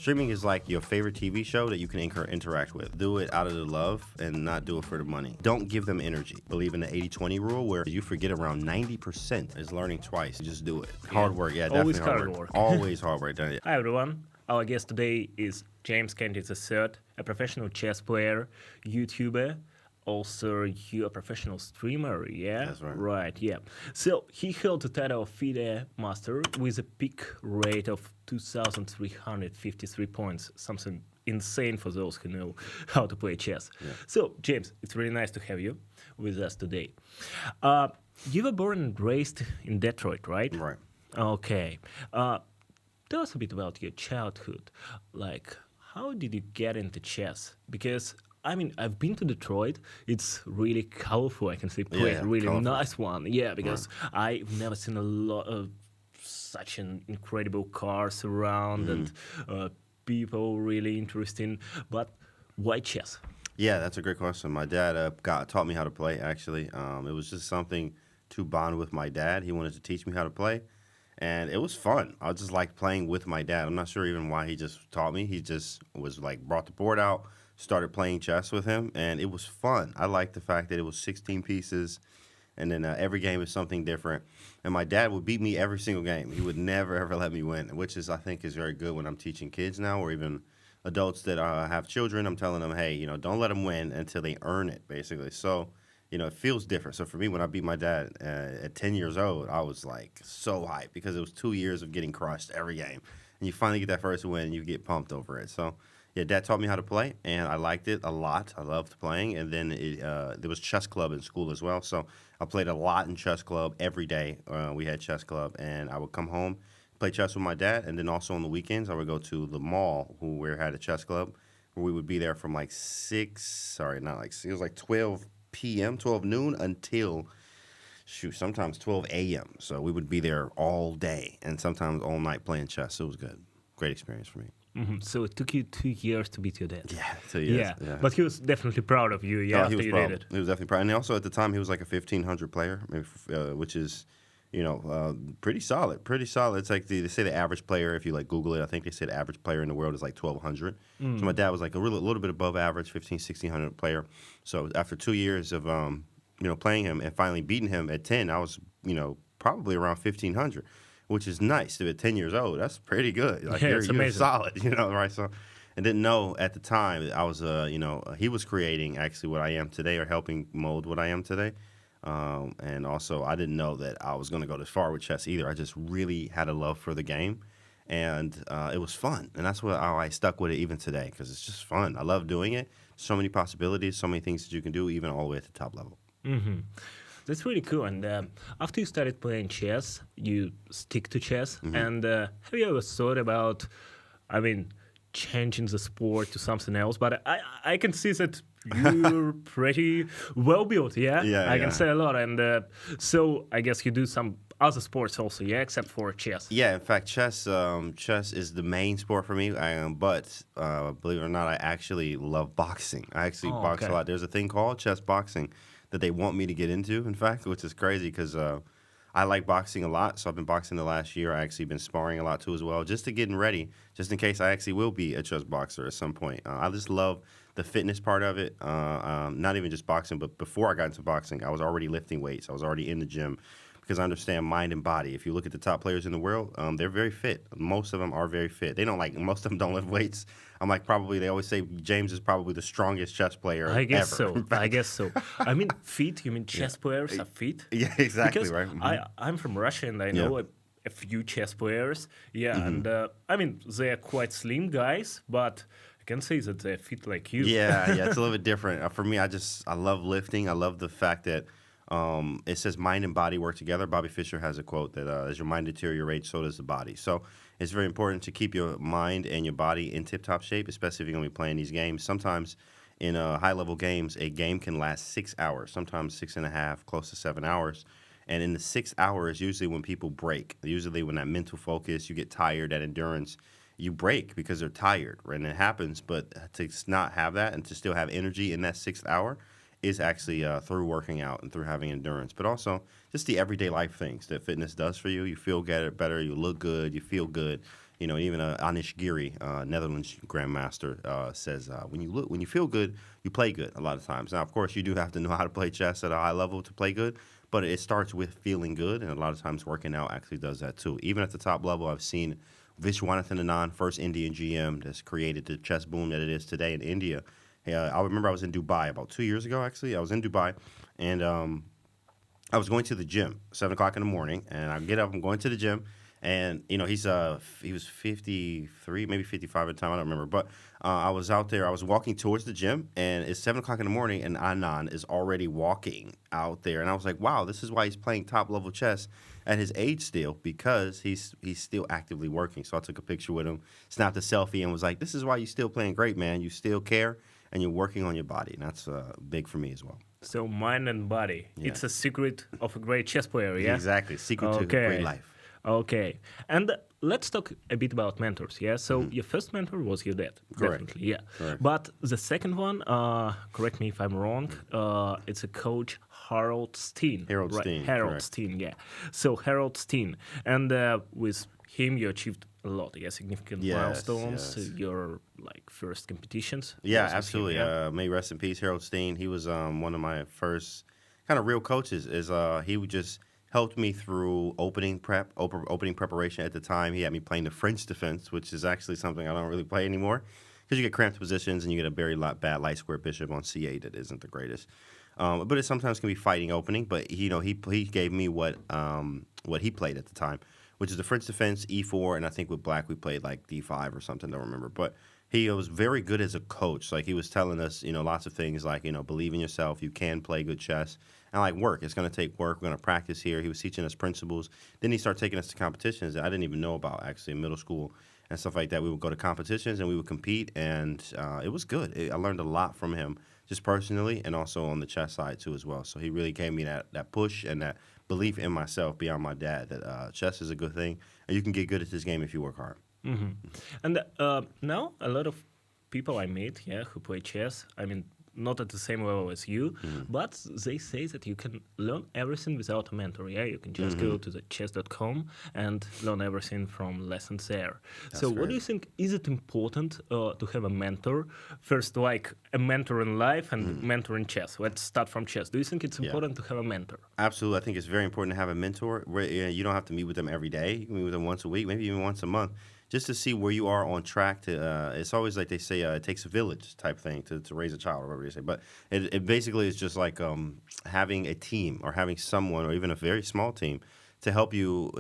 Streaming is like your favorite TV show that you can interact with. Do it out of the love and not do it for the money. Don't give them energy. Believe in the 80-20 rule where you forget around 90% is learning twice. Just do it. Hard work, yeah, Always definitely hard hard work. Always hard work. Yeah. Hi everyone. Our guest today is James Canty III, a professional chess player, YouTuber. Also, you're a professional streamer, yeah? That's right. Right, yeah. So, he held the title of FIDE Master with a peak rate of 2,353 points, something insane for those who know how to play chess. Yeah. So, James, it's really nice to have you with us today. You were born and raised in Detroit, right? Right. Okay. Tell us a bit about your childhood. Like, how did you get into chess? Because I mean, I've been to Detroit. It's really colorful. I can say, Yeah, really colorful. nice one. Yeah, because I've never seen a lot of such an incredible cars around and people really interesting. But why chess? Yeah, that's a great question. My dad taught me how to play, actually. It was just something to bond with my dad. He wanted to teach me how to play, and it was fun. I just liked playing with my dad. I'm not sure even why he just taught me. He just was like, brought the board out, started playing chess with him, and it was fun. I liked the fact that it was 16 pieces, and then every game is something different. And my dad would beat me every single game. He would never, ever let me win, which is, I think, is very good when I'm teaching kids now, or even adults that have children. I'm telling them, hey, don't let them win until they earn it, basically. So, it feels different. So for me, when I beat my dad at 10 years old, I was like so hyped because it was 2 years of getting crushed every game. And you finally get that first win, and you get pumped over it. So, yeah, Dad taught me how to play, and I liked it a lot. I loved playing. And then there was chess club in school as well. So I played a lot in chess club every day. We had chess club, and I would come home, play chess with my dad. And then also on the weekends, I would go to the mall where we had a chess club, where we would be there from like 12 p.m., 12 noon until, sometimes 12 a.m. So we would be there all day and sometimes all night playing chess. So it was good. Great experience for me. So it took you 2 years to beat your dad. Yeah, 2 years. Yeah, but he was definitely proud of you. Yeah, Oh, after he was you proud. did it. He was definitely proud. And also at the time, he was like a 1,500 player, maybe, which is, pretty solid. Pretty solid. It's like they say the average player, if you like Google it, I think they say the average player in the world is like 1,200. So my dad was like a little bit above average, 1,600 player. So after 2 years of, playing him and finally beating him at 10, I was, probably around 1,500. Which is nice to be 10 years old. That's pretty good. Like, Yeah, it's you're amazing. solid, right? So I didn't know at the time I was, he was creating actually what I am today, or helping mold what I am today. And also I didn't know that I was going to go this far with chess either. I just really had a love for the game, and it was fun. And that's how I stuck with it even today, because it's just fun. I love doing it. So many possibilities, so many things that you can do, even all the way at the top level. That's really cool. And after you started playing chess, you stick to chess. And have you ever thought about, changing the sport to something else? But I can see that you're pretty well built, yeah? I can say a lot. And so I guess you do some other sports also, yeah, except for chess. Yeah, in fact, chess is the main sport for me. But believe it or not, I actually love boxing. I actually box a lot. There's a thing called chess boxing that they want me to get into, in fact, which is crazy because I like boxing a lot. So I've been boxing the last year. I actually been sparring a lot too as well, just to getting ready, just in case I actually will be a chess boxer at some point. I just love the fitness part of it, not even just boxing, but before I got into boxing, I was already lifting weights. I was already in the gym because I understand mind and body. If you look at the top players in the world, they're very fit. Most of them are very fit. Most of them don't lift weights. I'm like, they always say James is probably the strongest chess player ever. I guess so. Fit? You mean chess players are fit? Yeah, exactly, because right. I'm from Russia, and I know a few chess players. Yeah, and they're quite slim guys, but I can say that they're fit like you. Yeah, it's a little bit different. For me, I love lifting. I love the fact that it says mind and body work together. Bobby Fischer has a quote that as your mind deteriorates, so does the body. So it's very important to keep your mind and your body in tip-top shape, especially if you're going to be playing these games. Sometimes in high-level games, a game can last 6 hours, sometimes 6.5, close to 7 hours. And in the 6 hours, usually when people break, usually when that mental focus, you get tired, that endurance, you break because they're tired, right? And it happens, but to not have that and to still have energy in that 6th hour is actually through working out and through having endurance, but also just the everyday life things that fitness does for you. You feel better, you look good, you feel good, Even Anish Giri, Netherlands grandmaster, says when you feel good, you play good a lot of times. Now, of course, you do have to know how to play chess at a high level to play good, but it starts with feeling good, and a lot of times working out actually does that too. Even at the top level, I've seen Vishwanathan Anand, first Indian GM that's created the chess boom that it is today in India. I remember I was in Dubai about 2 years ago, actually. I was in Dubai, and I was going to the gym, 7 o'clock in the morning, and I get up, I'm going to the gym, and he was 53, maybe 55 at the time, I don't remember. But I was out there, I was walking towards the gym, and it's 7 o'clock in the morning, and Anand is already walking out there, and I was like, wow, this is why he's playing top level chess at his age still, because he's still actively working. So I took a picture with him, snapped a selfie, and was like, this is why you're still playing great, man. You still care, and you're working on your body, and that's big for me as well. So mind and body. Yeah. It's a secret of a great chess player, yeah? Exactly. Secret to a great life. Okay. And let's talk a bit about mentors, yeah? So your first mentor was your dad. Correct. Definitely, yeah. Correct. But the second one, correct me if I'm wrong, it's a coach, Harold Steen. Harold right? Steen, Harold correct. Steen, yeah. So Harold Steen. And with him, you achieved a lot, yeah, significant Yes, milestones, yes. your first competitions. Yeah, was with him, absolutely. yeah? May rest in peace, Harold Steen. He was one of my first kind of real coaches. He would just helped me through opening preparation at the time. He had me playing the French defense, which is actually something I don't really play anymore because you get cramped positions and you get a very bad light square bishop on c8 that isn't the greatest. But it sometimes can be fighting opening. But he gave me what he played at the time, which is the French defense, e4, and I think with black we played like d5 or something, don't remember. But he was very good as a coach. Like he was telling us, lots of things like, believe in yourself, you can play good chess. And like work, it's going to take work. We're going to practice here. He was teaching us principles. Then he started taking us to competitions that I didn't even know about actually in middle school and stuff like that. We would go to competitions and we would compete, and it was good. I learned a lot from him just personally and also on the chess side too as well. So he really gave me that push and that belief in myself beyond my dad that chess is a good thing and you can get good at this game if you work hard. Mm-hmm. And now a lot of people I meet, yeah, who play chess, I mean, not at the same level as you, but they say that you can learn everything without a mentor, yeah? You can just go to the chess.com and learn everything from lessons there. So what do you think, is it important to have a mentor? First, like a mentor in life and mentor in chess. Let's start from chess. Do you think it's important to have a mentor? Absolutely. I think it's very important to have a mentor. You don't have to meet with them every day. You can meet with them once a week, maybe even once a month, just to see where you are on track. It's always like they say, it takes a village type thing to raise a child, or whatever they say. But it basically is just like having a team or having someone or even a very small team to help you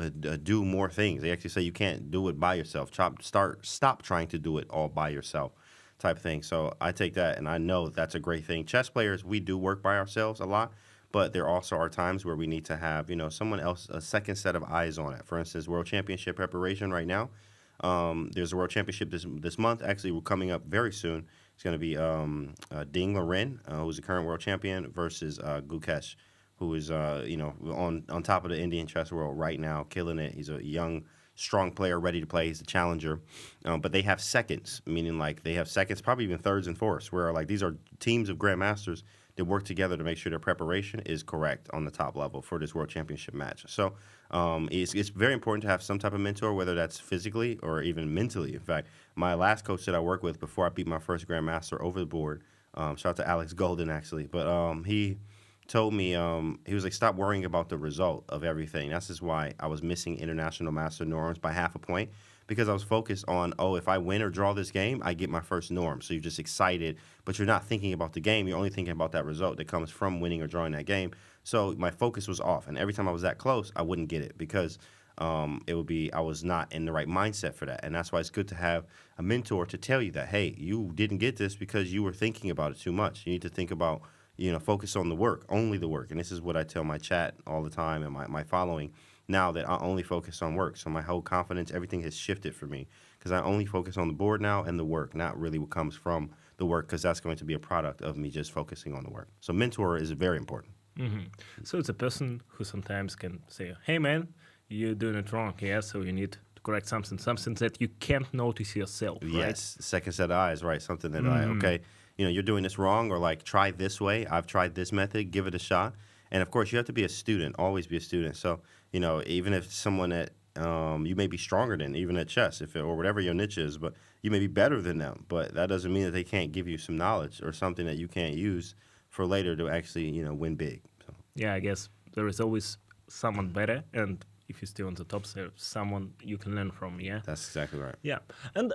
do more things. They actually say you can't do it by yourself. Stop trying to do it all by yourself type thing. So I take that, and I know that's a great thing. Chess players, we do work by ourselves a lot, but there also are times where we need to have, someone else, a second set of eyes on it. For instance, World Championship preparation right now. There's a World Championship this month. Actually, we're coming up very soon. It's going to be Ding Liren, who's the current world champion, versus Gukesh, who is on top of the Indian chess world right now, killing it. He's a young, strong player, ready to play. He's a challenger. But they have seconds, meaning like they have seconds, probably even thirds and fourths, where like these are teams of grandmasters that work together to make sure their preparation is correct on the top level for this World Championship match. So it's very important to have some type of mentor, whether that's physically or even mentally. In fact, my last coach that I worked with before I beat my first grandmaster over the board, shout out to Alex Golden actually, but he told me, he was like, stop worrying about the result of everything. That's just why I was missing international master norms by half a point, because I was focused on, if I win or draw this game, I get my first norm. So you're just excited, but you're not thinking about the game. You're only thinking about that result that comes from winning or drawing that game. So my focus was off. And every time I was that close, I wouldn't get it because I was not in the right mindset for that. And that's why it's good to have a mentor to tell you that, hey, you didn't get this because you were thinking about it too much. You need to think about, focus on the work, only the work. And this is what I tell my chat all the time and my following now, that I only focus on work. So my whole confidence, everything has shifted for me because I only focus on the board now and the work, not really what comes from the work, because that's going to be a product of me just focusing on the work. So mentor is very important. Mm-hmm. So it's a person who sometimes can say, hey, man, you're doing it wrong. Yeah, so you need to correct something that you can't notice yourself, right? Yes, second set of eyes, right? Something that you're doing this wrong, or like try this way. I've tried this method, give it a shot. And of course, you have to be a student, always be a student. So, even if someone that you may be stronger than even at chess, or whatever your niche is, but you may be better than them. But that doesn't mean that they can't give you some knowledge or something that you can't use for later to actually, win big. So, Yeah, I guess there is always someone better, and if you're still on the top, there's someone you can learn from. Yeah. that's exactly right. Yeah, and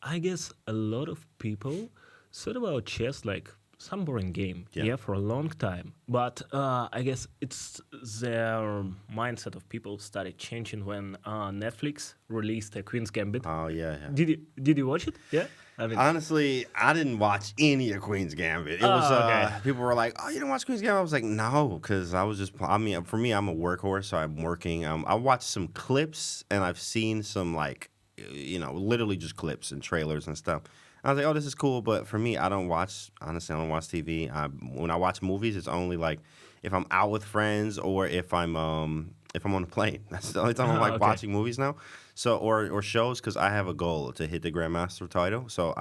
I guess a lot of people thought about chess like some boring game, Yeah. yeah, for a long time. But I guess it's their mindset of people started changing when Netflix released a Queen's Gambit. Oh yeah, yeah. Did you watch it? Yeah, I mean, Honestly, I didn't watch any of Queen's Gambit. It was okay. people were like, "Oh, you didn't watch Queen's Gambit?" I was like, "No," because I was just. I mean, for me, I'm a workhorse, so I'm working. I watched some clips and I've seen some like, literally just clips and trailers and stuff. I was like, "Oh, this is cool," but for me, I don't watch. Honestly, I don't watch TV. When I watch movies, it's only like if I'm out with friends or if I'm on a plane. That's the only time I'm like Okay. watching movies now. So or shows because I have a goal to hit the Grandmaster title. So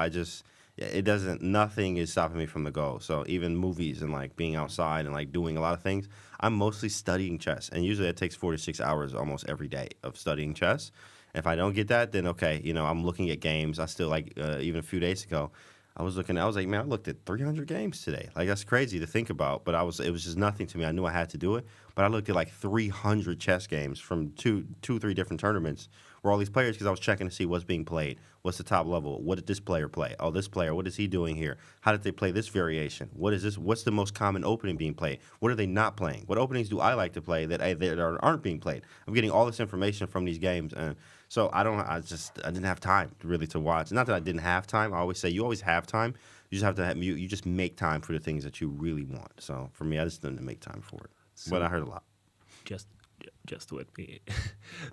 it doesn't. Nothing is stopping me from the goal. So even movies and like being outside and like doing a lot of things, I'm mostly studying chess, and usually it takes 4 to 6 hours almost every day of studying chess. If I don't get that, then okay, I'm looking at games. I still like even a few days ago. I was like, man, I looked at 300 games today. Like, that's crazy to think about, but it was just nothing to me. I knew I had to do it, but I looked at like 300 chess games from two, 3 different tournaments where all these players, because I was checking to see what's being played, what's the top level, what did this player play? Oh, this player, what is he doing here? How did they play this variation? What is this? What's the most common opening being played? What are they not playing? What openings do I like to play that aren't being played? I'm getting all this information from these games, and so I didn't have time really to watch. Not that I didn't have time. I always say you always have time. You just have to you just make time for the things that you really want. So for me, I just didn't make time for it. But I heard a lot. just just let me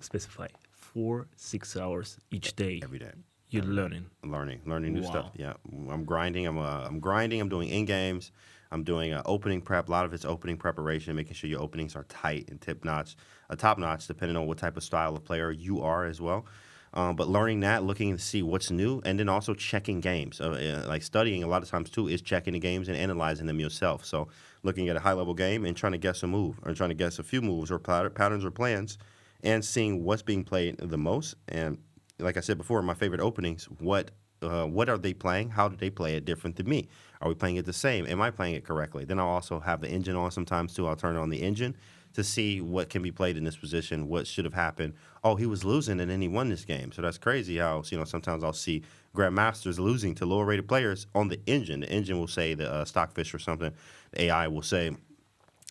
specify 4 6 hours each day. Every day. You're learning. Learning new stuff. Wow. Yeah, I'm grinding. I'm grinding. I'm doing in games. I'm doing opening prep. A lot of it's opening preparation, making sure your openings are tight and top notch, depending on what type of style of player you are as well. But learning that, looking to see what's new, and then also checking games. Like studying a lot of times too is checking the games and analyzing them yourself. So looking at a high level game and trying to guess a move, or trying to guess a few moves or patterns or plans, and seeing what's being played the most. And like I said before, my favorite openings, what are they playing? How do they play it different than me? Are we playing it the same? Am I playing it correctly? Then I'll also have the engine on sometimes too. I'll turn on the engine to see what can be played in this position, what should have happened. Oh, he was losing and then he won this game. So that's crazy how, sometimes I'll see grandmasters losing to lower rated players on the engine. The engine will say, the Stockfish or something, the AI will say,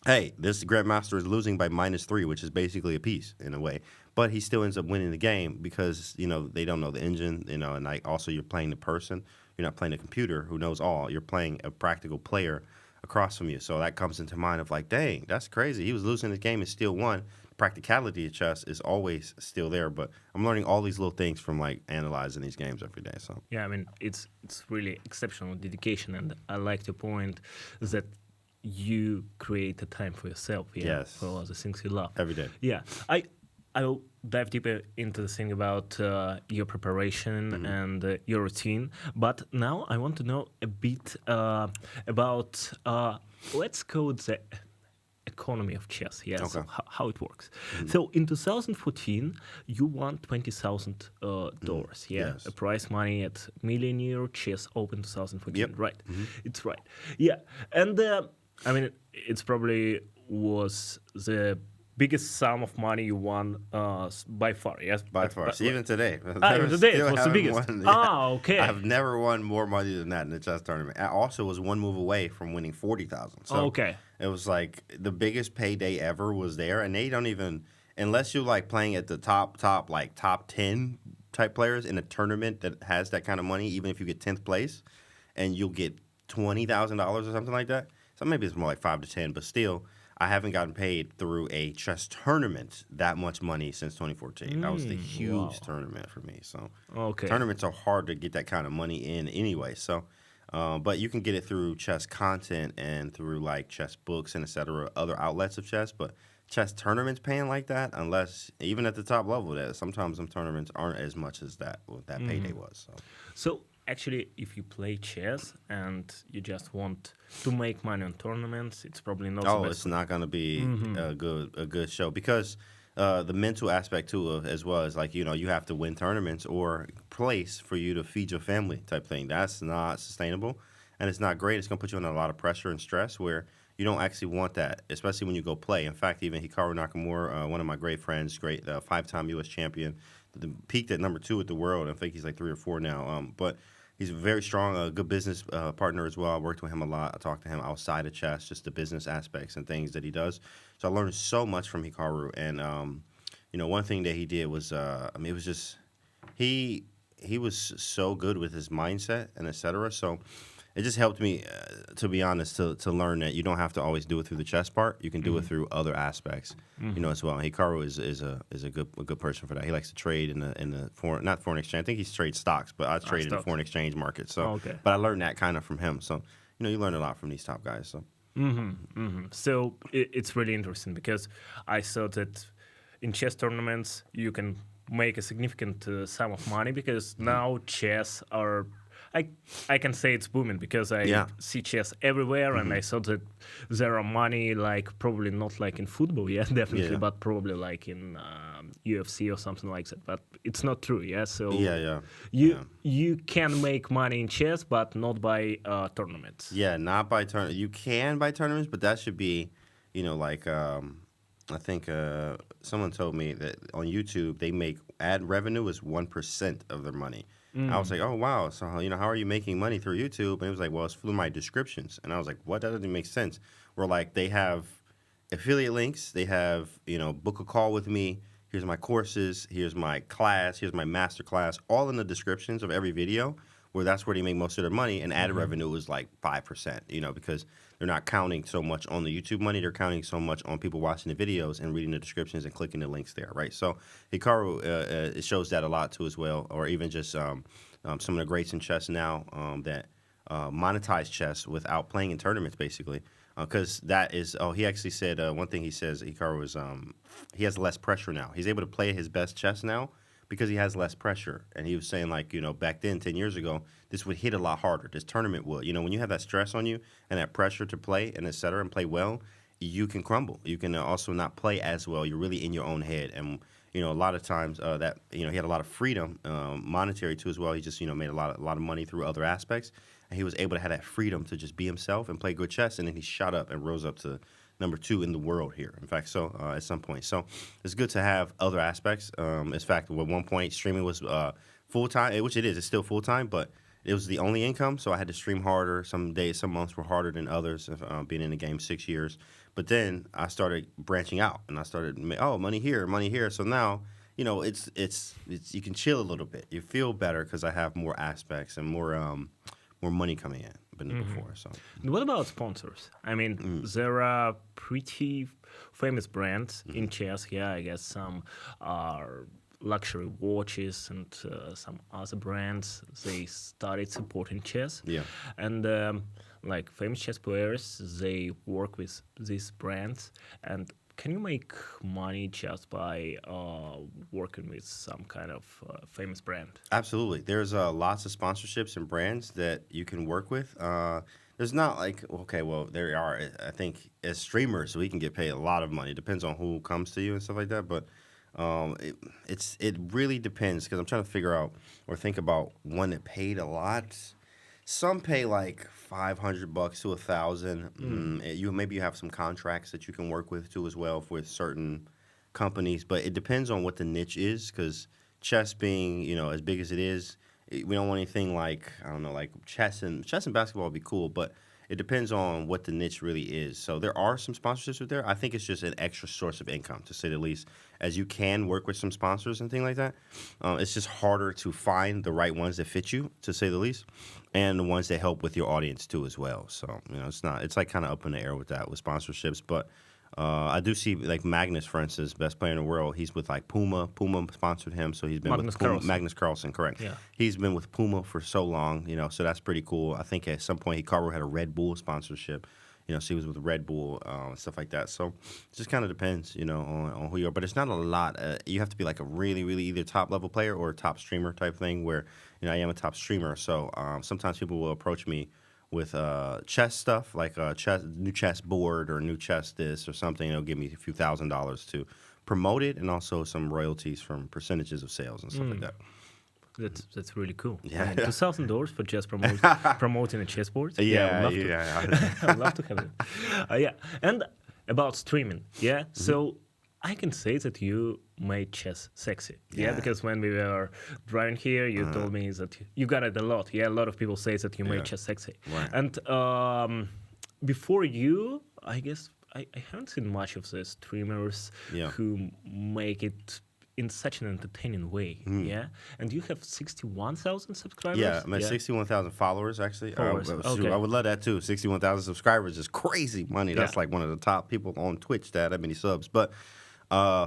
hey, this grandmaster is losing by -3, which is basically a piece in a way. But he still ends up winning the game because, they don't know the engine, and like also you're playing the person. You're not playing a computer who knows all. You're playing a practical player across from you. So that comes into mind of like, dang, that's crazy. He was losing the game and still won. The practicality of chess is always still there. But I'm learning all these little things from like analyzing these games every day. So Yeah, I mean it's really exceptional dedication, and I like the point that you create a time for yourself, yeah, Yes. for all the things you love. every day. Yeah, I'll dive deeper into the thing about your preparation and your routine. But now I want to know a bit about let's call it the economy of chess. Yeah, so Okay. how it works. So in 2014, you won $20,000. Yeah, Yes. a prize money at Millionaire Chess Open 2014. Yep. Right, it's right. Yeah, and I mean it's probably was the biggest sum of money you won by far, yes? By far. So even today. Even today it still was the haven't biggest. won. Okay. I've never won more money than that in a chess tournament. I also was one move away from winning 40,000. So Okay. it was like the biggest payday ever was there, and they don't even, unless you're like playing at the top 10 type players in a tournament that has that kind of money, even if you get 10th place, and you'll get $20,000 or something like that. So maybe it's more like 5 to 10, but still, I haven't gotten paid through a chess tournament that much money since 2014. That was the huge wow. tournament for me. So Okay. tournaments are hard to get that kind of money in anyway. So, but you can get it through chess content and through like chess books and et cetera, other outlets of chess. But chess tournaments paying like that, unless even at the top level, that sometimes some tournaments aren't as much as that what that payday was. So actually, if you play chess and you just want to make money on tournaments, it's probably not the Oh, best. it's not going to be a good show because the mental aspect too, as well as like you have to win tournaments or place for you to feed your family type thing. That's not sustainable, and it's not great. It's gonna put you under a lot of pressure and stress where you don't actually want that, especially when you go play. In fact, even Hikaru Nakamura, one of my great friends, great 5-time U.S. champion, peaked at number 2 at the world. I think he's like 3 or 4 now. But he's very strong, a good business partner as well. I worked with him a lot. I talked to him outside of chess, just the business aspects and things that he does. So I learned so much from Hikaru. And one thing that he did was, it was just he was so good with his mindset and etc. So it just helped me, to be honest, to learn that you don't have to always do it through the chess part. You can do it through other aspects, as well. Hikaru is a good person for that. He likes to trade in the not foreign exchange. I think he trades stocks, but I trade in the foreign exchange market. So, Okay. but I learned that kind of from him. So, you learn a lot from these top guys. So, So it's really interesting because I saw that in chess tournaments you can make a significant sum of money because now chess are. I can say it's booming because I see chess everywhere, and I saw that there are money like probably not like in football, definitely, but probably like in UFC or something like that. But it's not true, So you can make money in chess, but not by tournaments. Yeah, not by tournaments. You can by tournaments, but that should be, like I think someone told me that on YouTube they make ad revenue is 1% of their money. I was like, oh wow, so how are you making money through YouTube? And it was like, well, it's through my descriptions. And I was like, what? That doesn't make sense. Where like they have affiliate links, they have book a call with me. Here's my courses, here's my class, here's my master class, all in the descriptions of every video. Where that's where they make most of their money, and ad revenue is like 5%, because they're not counting so much on the YouTube money, they're counting so much on people watching the videos and reading the descriptions and clicking the links there, right? So Hikaru, it shows that a lot too as well, or even just some of the greats in chess now that monetize chess without playing in tournaments, basically. Because that is, he actually said, one thing he says, Hikaru is, he has less pressure now. He's able to play his best chess now because he has less pressure. And he was saying, like, back then, 10 years ago, this would hit a lot harder. This tournament would. When you have that stress on you and that pressure to play and et cetera and play well, you can crumble. You can also not play as well. You're really in your own head. And, a lot of times that, he had a lot of freedom, monetary too as well. He just, made a lot of money through other aspects. And he was able to have that freedom to just be himself and play good chess. And then he shot up and rose up to number 2 in the world here. In fact, so at some point. So it's good to have other aspects. In fact, at one point, streaming was full-time, which it is. It's still full-time, but it was the only income. So I had to stream harder. Some days, some months were harder than others, being in the game 6 years. But then I started branching out, and I started, money here, money here. So now, it's you can chill a little bit. You feel better because I have more aspects and more money coming in than before. So, what about sponsors? I mean, there are pretty famous brands in chess. Yeah, I guess some are luxury watches and some other brands. They started supporting chess. Yeah, and like famous chess players, they work with these brands. And can you make money just by working with some kind of famous brand? absolutely. There's lots of sponsorships and brands that you can work with. There's not like, okay, well, there are. I think as streamers, we can get paid a lot of money. Depends on who comes to you and stuff like that. But it really depends because I'm trying to figure out or think about one that paid a lot. Some pay like $500 to $1,000. Maybe you have some contracts that you can work with too as well with certain companies, but it depends on what the niche is. Because chess being as big as it is, we don't want anything like I don't know like chess and basketball would be cool, but it depends on what the niche really is. So there are some sponsorships with there. I think it's just an extra source of income, to say the least, as you can work with some sponsors and things like that. It's just harder to find the right ones that fit you, to say the least, and the ones that help with your audience too as well. So it's like kind of up in the air with that with sponsorships, but. I do see like Magnus, for instance, best player in the world. He's with like Puma. Puma sponsored him, so he's been with Puma. Magnus Carlsen, correct? Yeah. He's been with Puma for so long, so that's pretty cool. I think at some point Hikaru had a Red Bull sponsorship, so he was with Red Bull and stuff like that. So it just kind of depends, on who you are. But it's not a lot. You have to be like a really, really either top level player or a top streamer type thing. Where I am a top streamer, so sometimes people will approach me with chess stuff, like new chess board or new chess this or something. It'll give me a few $1,000s to promoted and also some royalties from percentages of sales and stuff like that. That's really cool. Yeah. I mean, $2,000 for just promoting a chessboard. I Yeah, would love to. yeah. I would love to have it. Yeah, and about streaming. Yeah, so I can say that you made chess sexy. Yeah, Yeah. because when we were driving here, you told me that you got it a lot. Yeah, a lot of people say that you made Yeah. chess sexy. Right. And before you, I guess I haven't seen much of the streamers Yeah. who make it in such an entertaining way. Yeah, and you have 61,000 subscribers. Yeah, I'm at 61,000 followers, actually. Followers, Shoot, okay. I would love that, too. 61,000 subscribers is crazy money. That's Yeah. like one of the top people on Twitch that have many subs. But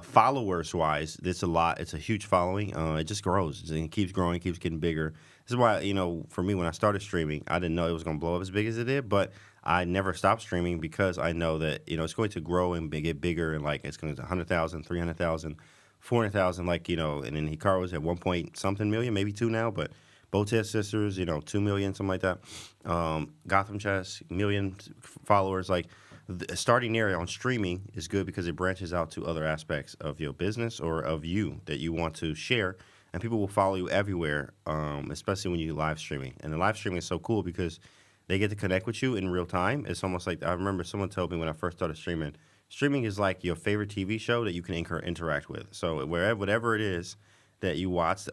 followers-wise, it's a lot. It's a huge following. It just grows. It keeps growing, keeps getting bigger. This is why, for me, when I started streaming, I didn't know it was going to blow up as big as it did, but I never stopped streaming because I know that, it's going to grow and get bigger, and, like, it's going to 100,000, 300,000, 400,000, and then Hikaru's at 1 point something million, maybe 2 now, but Botes Sisters, 2 million, something like that. Gotham Chess, million followers. Like, starting there on streaming is good because it branches out to other aspects of your business or of you that you want to share, and people will follow you everywhere, especially when you live streaming. And the live streaming is so cool because they get to connect with you in real time. It's almost like, I remember someone told me when I first started streaming is like your favorite TV show that you can interact with. So whatever it is that you watch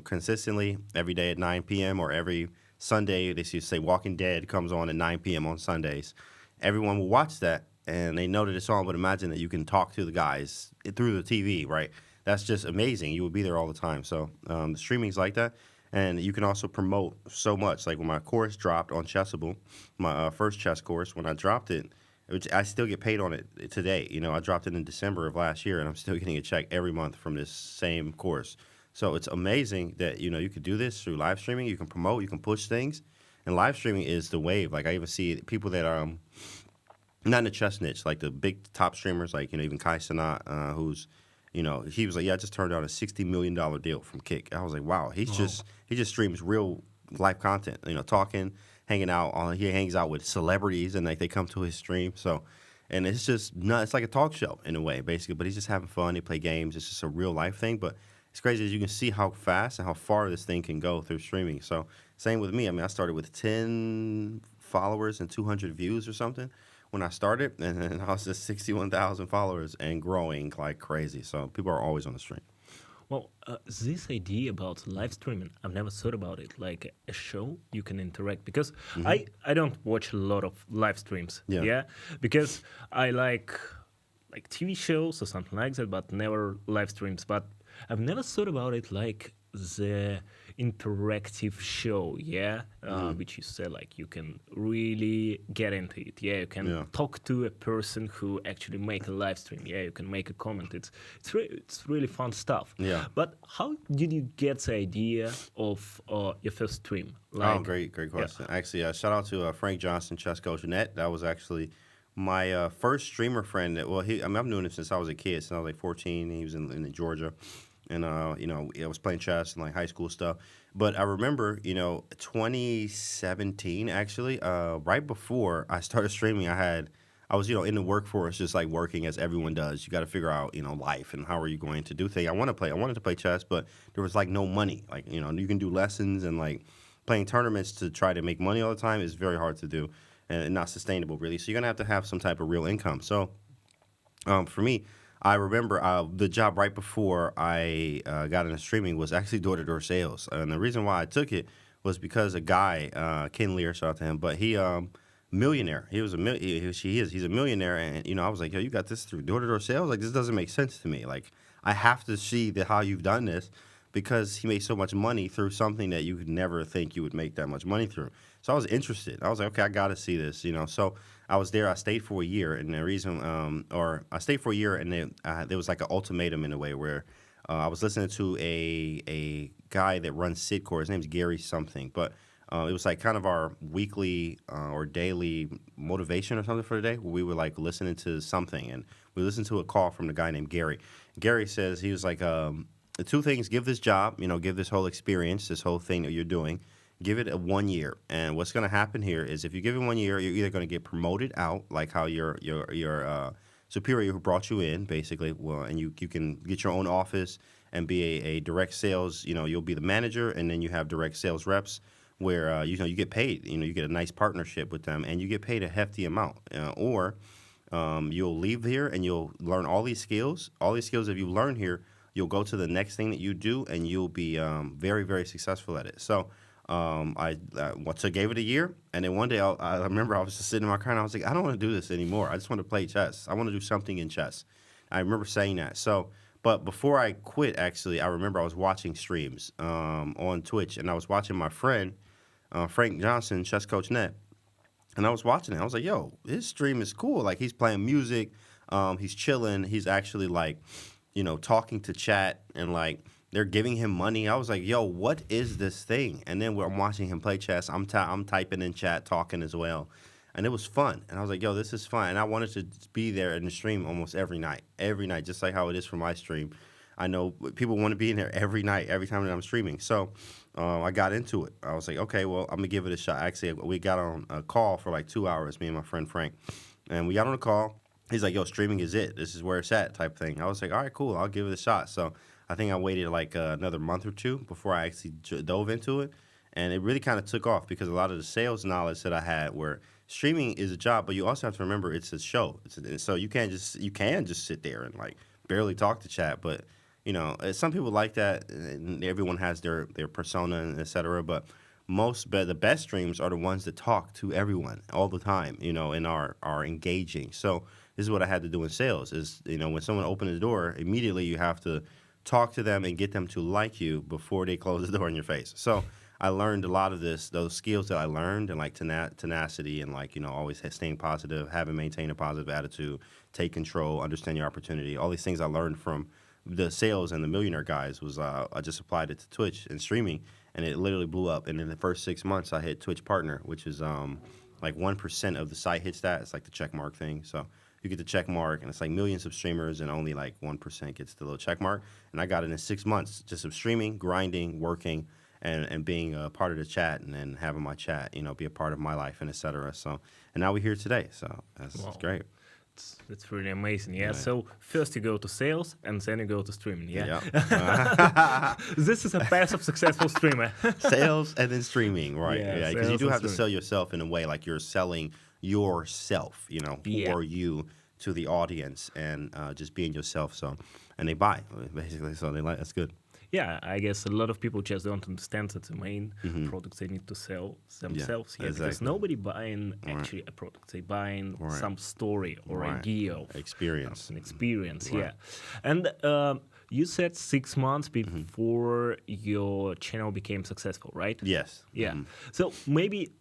consistently every day at 9 p.m. or every Sunday, they say Walking Dead comes on at 9 p.m. on Sundays. Everyone will watch that, and they know that it's on, but imagine that you can talk to the guys through the TV, right? That's just amazing. You will be there all the time. So the streaming's like that. And you can also promote so much. Like when my course dropped on Chessable, my first chess course, when I dropped it, which I still get paid on it today. I dropped it in December of last year, and I'm still getting a check every month from this same course. So it's amazing that, you could do this through live streaming. You can promote, you can push things. And live streaming is the wave. Like, I even see people that are not in the chess niche, like the big top streamers, like, even Kai Cenat, who's, he was like, yeah, I just turned down a $60 million deal from Kick. I was like, wow, he just streams real live content, talking, hanging out. He hangs out with celebrities, and like they come to his stream. So, and it's just it's like a talk show in a way, basically. But he's just having fun. He play games. It's just a real life thing. But it's crazy as you can see how fast and how far this thing can go through streaming. So, same with me. I mean, I started with 10 followers and 200 views or something when I started, and then I was just 61,000 followers and growing like crazy. So people are always on the stream. Well, this idea about live streaming, I've never thought about it like a show you can interact, because I don't watch a lot of live streams. Yeah. Because I like TV shows or something like that, but never live streams. But I've never thought about it like the interactive show, which you said, like, you can really get into it. You can talk to a person who actually make a live stream. You can make a comment. It's really fun stuff. Yeah. But how did you get the idea of your first stream? Great question. Actually, shout out to Frank Johnson, Chess Coach Net. That was actually my first streamer friend. I've known him since I was a kid, since I was like 14. He was in Georgia. And, I was playing chess and, like, high school stuff. But I remember, 2017, actually, right before I started streaming, I was, in the workforce, just, like, working as everyone does. You got to figure out, life and how are you going to do things. I wanted to play chess, but there was, like, no money. Like, you can do lessons and, like, playing tournaments to try to make money all the time is very hard to do and not sustainable, really. So you're going to have some type of real income. So for me, I remember the job right before I got into streaming was actually door-to-door sales. And the reason why I took it was because a guy, Ken Lear, shout out to him, but he millionaire. He was he's a millionaire. And, I was like, yo, you got this through door-to-door sales? Like, this doesn't make sense to me. Like, I have to see how you've done this, because he made so much money through something that you could never think you would make that much money through. So I was interested. I was like, okay, I got to see this, So I was there. I stayed for a year, and the reason, I stayed for a year, and then there was like an ultimatum in a way where I was listening to a guy that runs Sidcore. His name's Gary something, but it was like kind of our weekly or daily motivation or something for the day, where we were like listening to something, and we listened to a call from the guy named Gary. Gary says, he was like, the two things: give this job, give this whole experience, this whole thing that you're doing. Give it a 1 year, and what's going to happen here is if you give it 1 year, you're either going to get promoted out, like how your superior who brought you in, basically. Well, and you can get your own office and be a direct sales. You'll be the manager, and then you have direct sales reps where you get paid. You get a nice partnership with them, and you get paid a hefty amount. Or you'll leave here and you'll learn all these skills. All these skills that you learn here, you'll go to the next thing that you do, and you'll be very, very successful at it. So I gave it a year, and then one day I remember I was just sitting in my car, and I was like, I don't want to do this anymore. I just want to play chess. I want to do something in chess. I remember saying that. So, but before I quit, actually, I remember I was watching streams on Twitch, and I was watching my friend, Frank Johnson, Chess Coach Net, and I was watching it. I was like, yo, his stream is cool. Like, he's playing music. He's chilling. He's actually, like, talking to chat, and, like, they're giving him money. I was like, yo, what is this thing? And then when I'm watching him play chess, I'm typing in chat, talking as well. And it was fun. And I was like, yo, this is fun. And I wanted to be there in the stream almost every night, just like how it is for my stream. I know people want to be in there every night, every time that I'm streaming. So I got into it. I was like, okay, well, I'm going to give it a shot. Actually, we got on a call for like 2 hours, me and my friend Frank. And we got on a call. He's like, yo, streaming is it. This is where it's at type thing. I was like, all right, cool. I'll give it a shot. So I think I waited like another month or two before I actually dove into it. And it really kind of took off because a lot of the sales knowledge that I had where streaming is a job, but you also have to remember it's a show. So you can just sit there and like barely talk to chat. But, some people like that. And everyone has their persona and et cetera. But the best streams are the ones that talk to everyone all the time, and are engaging. So this is what I had to do in sales is, when someone opened the door, immediately you have to talk to them and get them to like you before they close the door in your face. So I learned a lot of those skills that I learned, and like tenacity and like, always staying positive, maintain a positive attitude, take control, understand your opportunity. All these things I learned from the sales and the millionaire guys was I just applied it to Twitch and streaming, and it literally blew up. And in the first 6 months, I hit Twitch partner, which is like 1% of the site hits that. It's like the check mark thing. So you get the check mark, and it's like millions of streamers, and only like 1% gets the little check mark. And I got it in 6 months just of streaming, grinding, working, and being a part of the chat, and then having my chat, be a part of my life, and et cetera. So, and now we're here today. So that's great. That's really amazing. Yeah. Right. So first you go to sales, and then you go to streaming. Yeah. Yep. This is a path of successful streamer. Sales and then streaming, right? Yeah. Because you do have to sell streaming. yourself in a way, like you're selling yourself, Yeah. for you to the audience, and just being yourself. So, and they buy basically. So they like that's good. Yeah, I guess a lot of people just don't understand that the main products they need to sell themselves. Yeah, because exactly. nobody buying actually a product. They buying some story or idea of experience. an experience. Yeah, and you said 6 months before your channel became successful, right? Yes. Yeah. So maybe,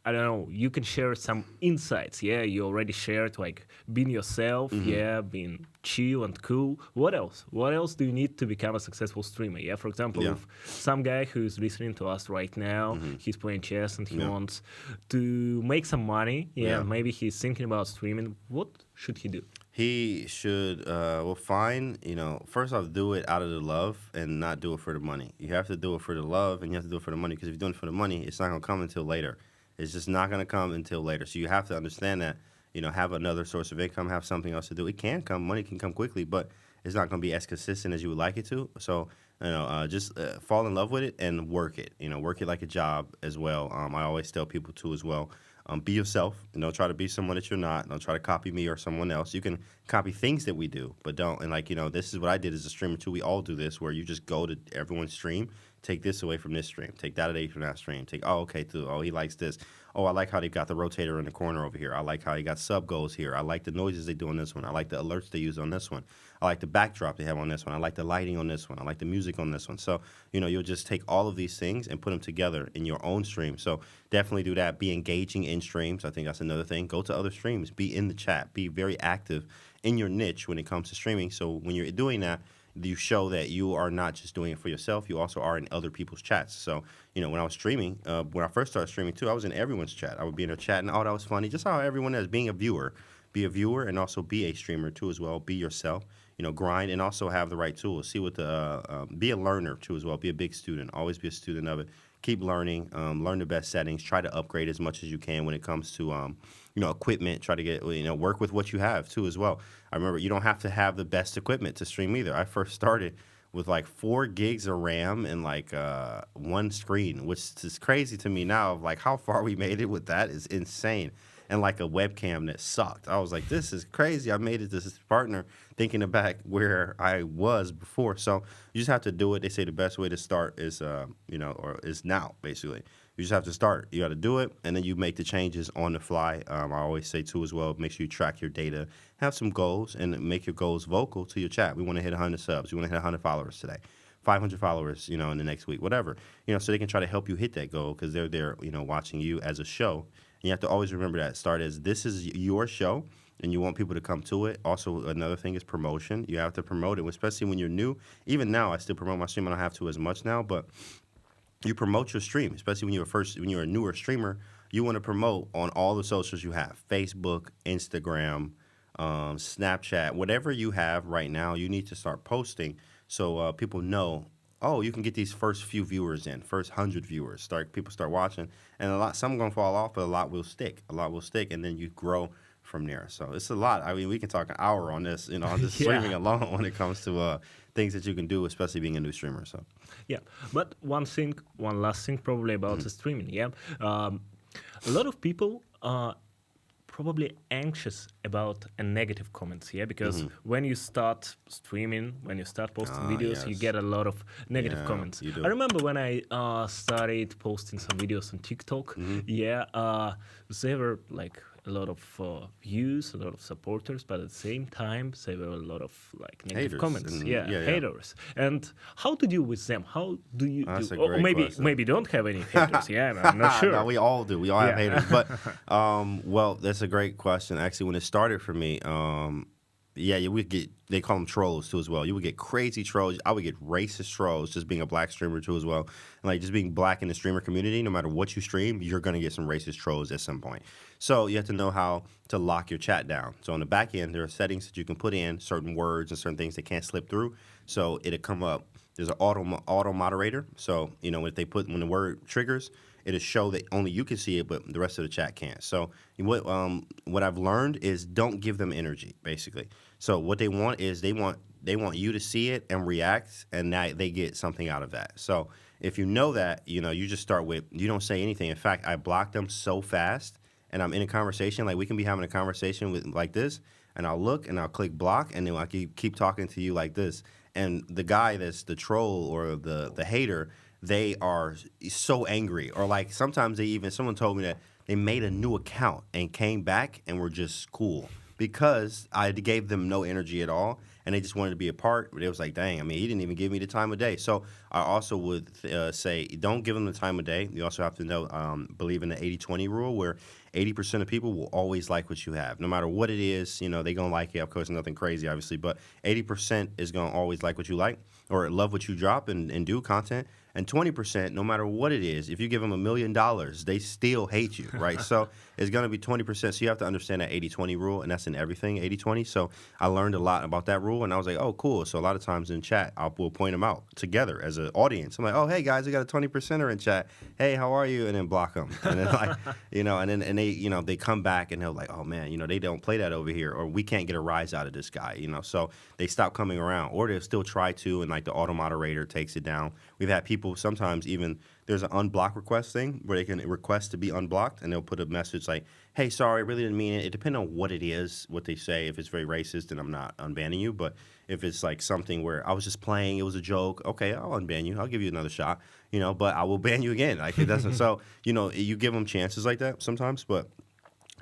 I don't know, you can share some insights. Yeah, you already shared like being yourself, being chill and cool. What else? What else do you need to become a successful streamer? Yeah, for example, if some guy who's listening to us right now, he's playing chess and he wants to make some money. Maybe he's thinking about streaming. What should he do? He should, first off, do it out of the love and not do it for the money. You have to do it for the love, and you have to do it for the money, because if you're doing it for the money, it's not going to come until later. It's just not going to come until later. So you have to understand that, have another source of income, have something else to do. It can come, money can come quickly, but it's not going to be as consistent as you would like it to. So, just fall in love with it and work it. Work it like a job as well. I always tell people too as well. Be yourself. Try to be someone that you're not. Don't try to copy me or someone else. You can copy things that we do, but don't. And this is what I did as a streamer too. We all do this, where you just go to everyone's stream, take this away from this stream, take that away from that stream, he likes this. Oh, I like how they got the rotator in the corner over here. I like how he got sub goals here. I like the noises they do on this one. I like the alerts they use on this one. I like the backdrop they have on this one. I like the lighting on this one. I like the music on this one. So, you'll just take all of these things and put them together in your own stream. So definitely do that. Be engaging in streams. I think that's another thing. Go to other streams. Be in the chat. Be very active in your niche when it comes to streaming. So when you're doing that, you show that you are not just doing it for yourself, you also are in other people's chats. So, when I was streaming, when I first started streaming too, I was in everyone's chat. I would be in their chat, and that was funny. Just how everyone is, being a viewer. Be a viewer and also be a streamer too as well. Be yourself, grind, and also have the right tools. See what be a learner too as well. Be a big student. Always be a student of it. keep learning, learn the best settings, try to upgrade as much as you can when it comes to equipment. Try to get work with what you have too as well. I remember you don't have to have the best equipment to stream either. I first started with like 4 gigs of RAM and like one screen, which is crazy to me now. Of like how far we made it with that is insane. And like a webcam that sucked. I was like, this is crazy. I made it this partner thinking back where I was before. So you just have to do it. They say the best way to start is, or is now, basically. You just have to start. You got to do it, and then you make the changes on the fly. I always say, too, as well, make sure you track your data, have some goals, and make your goals vocal to your chat. We want to hit 100 subs. We want to hit 100 followers today. 500 followers, in the next week, whatever. So they can try to help you hit that goal because they're there, watching you as a show. And you have to always remember that. Start as this is your show, and you want people to come to it. Also, another thing is promotion. You have to promote it, especially when you're new. Even now, I still promote my stream. I don't have to as much now, but you promote your stream, especially when you're a newer streamer. You want to promote on all the socials you have: Facebook, Instagram, Snapchat, whatever you have right now. You need to start posting so people know. Oh, you can get these first few viewers in, first 100 viewers. People start watching, and some are gonna fall off, but a lot will stick. And then you grow from there. So it's a lot. I mean, we can talk an hour on this, on just streaming alone when it comes to things that you can do, especially being a new streamer. So yeah, but one last thing, probably about the streaming. Yeah, a lot of people are probably anxious about negative comments, because when you start streaming, when you start posting videos, you get a lot of negative comments. I remember when I started posting some videos on TikTok, there were like a lot of views, a lot of supporters, but at the same time, there were a lot of like negative comments. Haters. And how to deal with them? How do you do? Or maybe don't have any haters. I'm not sure. No, we all do. We all have haters. But well, that's a great question. Actually, when it started for me, you would get, they call them trolls too as well. You would get crazy trolls. I would get racist trolls just being a black streamer too as well. And like just being black in the streamer community, no matter what you stream, you're going to get some racist trolls at some point. So you have to know how to lock your chat down. So on the back end, there are settings that you can put in, certain words and certain things that can't slip through. So it'll come up. There's an auto moderator. So, when the word triggers, it'll show that only you can see it, but the rest of the chat can't. So what I've learned is don't give them energy, basically. So what they want is they want you to see it and react, and that they get something out of that. So if you know that, you just start with, you don't say anything. In fact, I block them so fast, and I'm in a conversation, like we can be having a conversation with like this, and I'll look and I'll click block, and then I keep talking to you like this. And the guy that's the troll or the hater, they are so angry. Or like sometimes someone told me that they made a new account and came back and were just cool because I gave them no energy at all, and they just wanted to be a part. But it was like, dang, he didn't even give me the time of day. So I also would say don't give them the time of day. You also have to know, believe in the 80-20 rule, where 80% of people will always like what you have. No matter what it is, they're going to like it. Of course, nothing crazy, obviously, but 80% is going to always like what you like or love what you drop and do content. And 20%, no matter what it is, if you give them $1 million, they still hate you, right? So it's going to be 20%. So you have to understand that 80-20 rule, and that's in everything, 80-20. So I learned a lot about that rule, and I was like, oh, cool. So a lot of times in chat, we'll point them out together as an audience. I'm like, oh, hey, guys, we got a 20%er in chat. Hey, how are you? And then block them. And then like, and they, they come back and they're like, oh, man, they don't play that over here, or we can't get a rise out of this guy, So they stop coming around, or they'll still try to, and like the auto moderator takes it down. We've had people sometimes even there's an unblock request thing where they can request to be unblocked, and they'll put a message like, hey, sorry, I really didn't mean it. It depends on what it is, what they say. If it's very racist, then I'm not unbanning you. But if it's like something where I was just playing, it was a joke, okay, I'll unban you. I'll give you another shot, but I will ban you again. Like it doesn't. So, you give them chances like that sometimes, but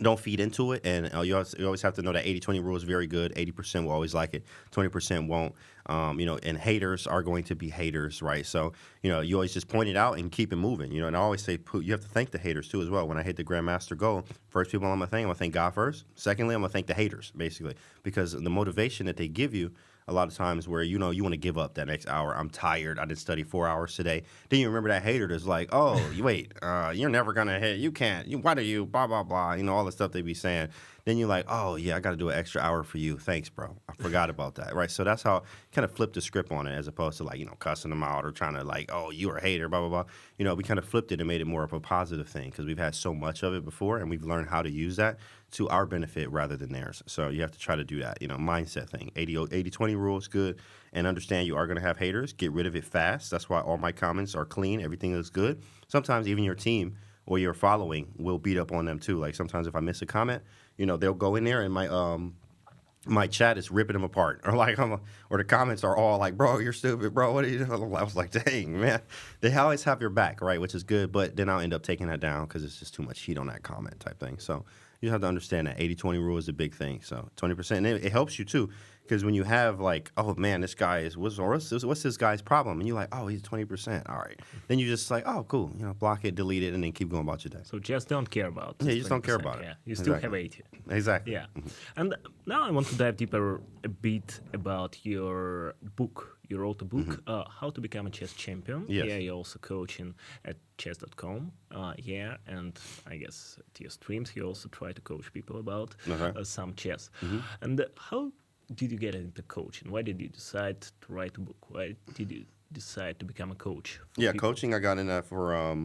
don't feed into it, and you always have to know that 80-20 rule is very good. 80% will always like it, 20% won't. And haters are going to be haters, right? So, you always just point it out and keep it moving, and I always say you have to thank the haters too as well. When I hit the Grandmaster goal, first people I'm going to thank God first. Secondly, I'm going to thank the haters, basically, because the motivation that they give you, a lot of times where, you know, you want to give up that next hour. I'm tired. I didn't study 4 hours today. Then you remember that hater that's like, oh, you wait, you're never going to hit. You can't. Why do you? Blah, blah, blah. You know, all the stuff they be saying. Then you're like, oh, yeah, I got to do an extra hour for you. Thanks, bro. I forgot about that. Right. So that's how kind of flip the script on it, as opposed to like, you know, cussing them out or trying to like, oh, you're a hater, blah, blah, blah. You know, we kind of flipped it and made it more of a positive thing because we've had so much of it before and we've learned how to use that to our benefit rather than theirs. So you have to try to do that, you know, mindset thing. 80-20 rule is good. And understand you are going to have haters. Get rid of it fast. That's why all my comments are clean. Everything is good. Sometimes even your team or your following will beat up on them too. Like sometimes if I miss a comment, you know, they'll go in there and my chat is ripping them apart, or like or the comments are all like, "Bro, you're stupid, bro. What are you doing?" I was like, "Dang, man." They always have your back, right? Which is good, but then I'll end up taking that down because it's just too much heat on that comment type thing. So you have to understand that 80-20 rule is a big thing. So 20%, and it helps you too, because when you have like, oh man, this guy is what's this guy's problem, and you're like, oh, he's 20%. All right, then you just like, oh, cool, you know, block it, delete it, and then keep going about your day. So just don't care about Yeah, you just don't care about it. Yeah, you still have 80. Exactly. Yeah. And now I want to dive deeper a bit about your book. You wrote a book, How to Become a Chess Champion. Yes. Yeah, you're also coaching at chess.com. Yeah, and I guess at your streams you also try to coach people about some chess. And how did you get into coaching? Why did you decide to write a book? Why did you decide to become a coach? Yeah, coaching, I got in that for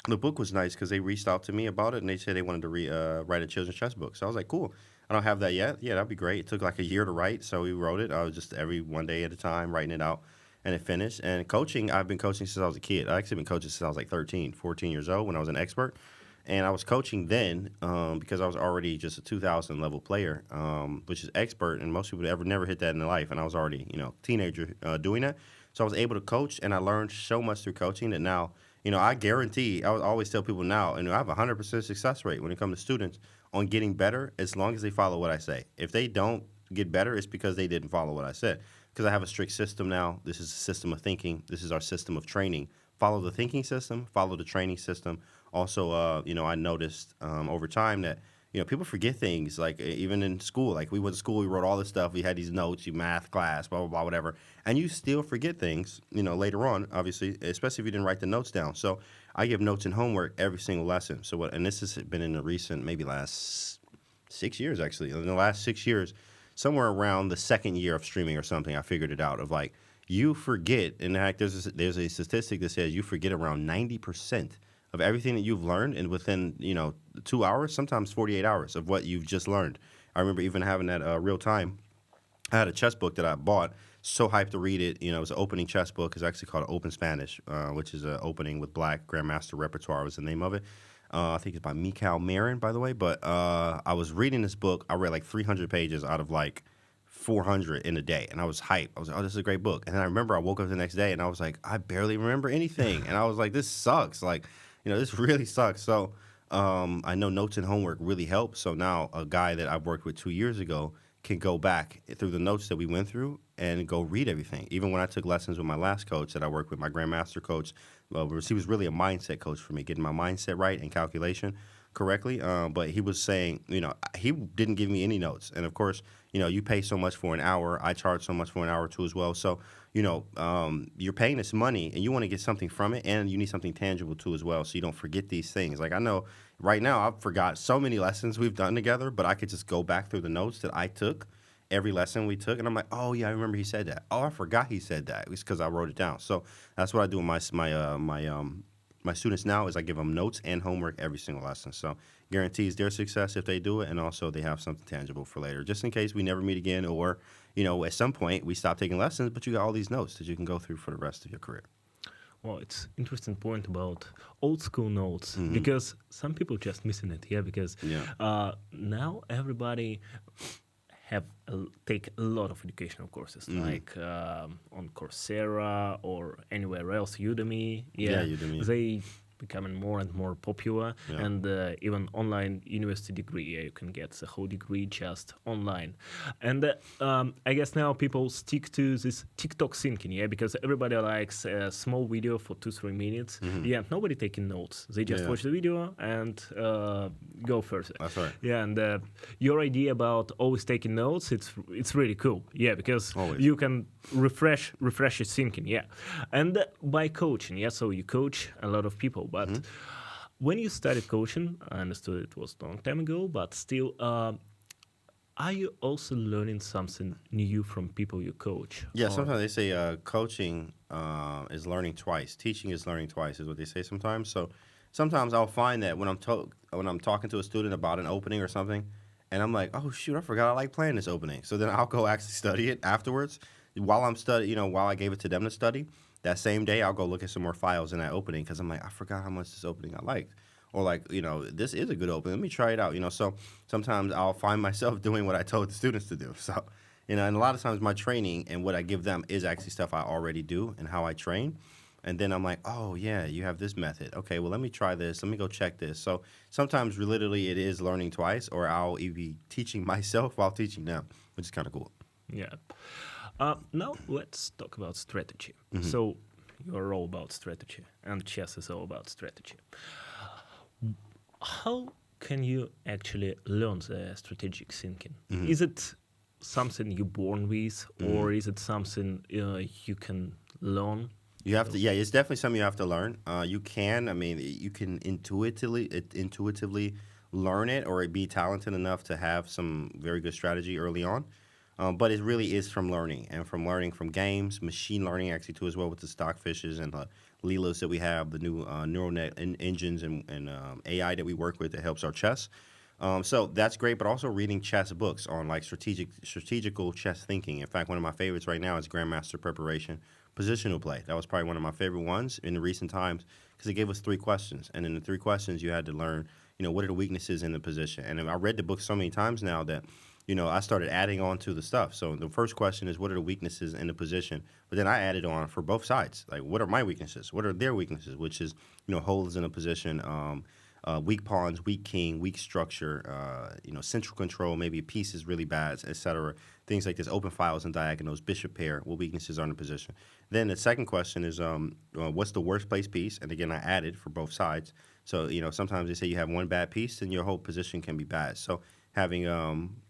the book was nice because they reached out to me about it and they said they wanted to write a children's chess book. So I was like, cool. I don't have that yet. Yeah, that'd be great. It took like a year to write, so we wrote it. I was just every one day at a time writing it out, and it finished. And coaching, I've been coaching since I was a kid. I actually been coaching since I was like 13, 14 years old when I was an expert. And I was coaching then because I was already just a 2,000 level player, which is expert, and most people never hit that in their life. And I was already, you know, teenager doing that. So I was able to coach, and I learned so much through coaching that now, you know, I guarantee, I would always tell people now, and I have a 100% success rate when it comes to students on getting better as long as they follow what I say. If they don't get better, it's because they didn't follow what I said. Because I have a strict system now. This is a system of thinking. This is our system of training. Follow the thinking system, follow the training system. Also, you know, I noticed over time that, you know, people forget things, like even in school. Like we went to school, we wrote all this stuff. We had these notes, you math class, blah, blah, blah, whatever. And you still forget things, you know, later on, obviously, especially if you didn't write the notes down. So I give notes and homework every single lesson. So and this has been in the recent, maybe last 6 years, actually. In the last 6 years, somewhere around the second year of streaming or something, I figured it out of like, you forget, in fact, there's a statistic that says you forget around 90% of everything that you've learned, and within, you know, 2 hours, sometimes 48 hours of what you've just learned. I remember even having that real time. I had a chess book that I bought, so hyped to read it. You know, it was an opening chess book. It's actually called Open Spanish, which is an opening with Black Grandmaster Repertoire was the name of it. I think it's by Mikhail Marin, by the way. But I was reading this book. I read like 300 pages out of like 400 in a day, and I was hyped. I was like, oh, this is a great book. And then I remember I woke up the next day, and I was like, I barely remember anything. And I was like, this sucks. Like, you know, this really sucks. So I know notes and homework really help. So now a guy that I worked with 2 years ago can go back through the notes that we went through and go read everything. Even when I took lessons with my last coach that I worked with, my grandmaster coach, he was really a mindset coach for me, getting my mindset right and calculation correctly. But he was saying, you know, he didn't give me any notes. And of course, you know, you pay so much for an hour. I charge so much for an hour too as well. So, you know, you're paying this money and you want to get something from it, and you need something tangible too as well, so you don't forget these things. Like I know right now I've forgot so many lessons we've done together, but I could just go back through the notes that I took, every lesson we took, and I'm like, oh yeah, I remember he said that. Oh, I forgot he said that. It's because I wrote it down. So that's what I do with my students now is I give them notes and homework every single lesson. So guarantees their success if they do it, and also they have something tangible for later, just in case we never meet again, or, you know, at some point we stop taking lessons, but you got all these notes that you can go through for the rest of your career. Well, it's interesting point about old school notes, because some people just missing it here, because now everybody take a lot of educational courses, like on Coursera or anywhere else, Udemy. Yeah, Udemy. They becoming more and more popular, Yeah. and even online university degree. Yeah, you can get the whole degree just online. And I guess now people stick to this TikTok thinking, yeah, because everybody likes a small video for 2-3 minutes. Yeah, nobody taking notes. They just Yeah. watch the video and go further. That's right. Yeah, and your idea about always taking notes, it's really cool. Yeah, because Always. you can refresh your thinking. Yeah, and by coaching, yeah, so you coach a lot of people, but when you started coaching, I understood it was a long time ago, but still, are you also learning something new from people you coach? Yeah, Or- sometimes they say coaching is learning twice. Teaching is learning twice, is what they say sometimes. So sometimes I'll find that when I'm talking to a student about an opening or something, and I'm like, oh shoot, I forgot I like playing this opening. So then I'll go actually study it afterwards. While I'm studying, while I gave it to them to study, that same day I'll go look at some more files in that opening because I'm like, I forgot how much this opening I liked. Or like, this is a good opening. Let me try it out. So sometimes I'll find myself doing what I told the students to do. So, and a lot of times my training and what I give them is actually stuff I already do and how I train. And then I'm like, oh yeah, you have this method. Okay, well let me try this. Let me go check this. So sometimes literally it is learning twice, or I'll be teaching myself while teaching them, which is kind of cool. Yeah. Now let's talk about strategy. So you're all about strategy, and chess is all about strategy. How can you actually learn the strategic thinking? Is it something you're born with, or is it something you can learn? You have to, yeah. It's definitely something you have to learn. You can intuitively learn it, or be talented enough to have some very good strategy early on. But it really is from learning, and from learning from games, machine learning actually too as well with the stockfishes and the Leelas that we have, the new neural net engines and AI that we work with that helps our chess. So that's great, but also reading chess books on like strategical chess thinking. In fact, one of my favorites right now is Grandmaster Preparation, Positional Play. That was probably one of my favorite ones in the recent times because it gave us 3 questions, and in the 3 questions you had to learn, what are the weaknesses in the position. And I read the book so many times now that I started adding on to the stuff. So the first question is, what are the weaknesses in the position? But then I added on for both sides. Like, what are my weaknesses? What are their weaknesses? Which is, holes in a position, weak pawns, weak king, weak structure, central control, maybe a piece is really bad, etc. Things like this, open files and diagonals, bishop pair, what weaknesses are in the position. Then the second question is, what's the worst place piece? And again, I added for both sides. So, sometimes they say you have one bad piece, and your whole position can be bad. So having,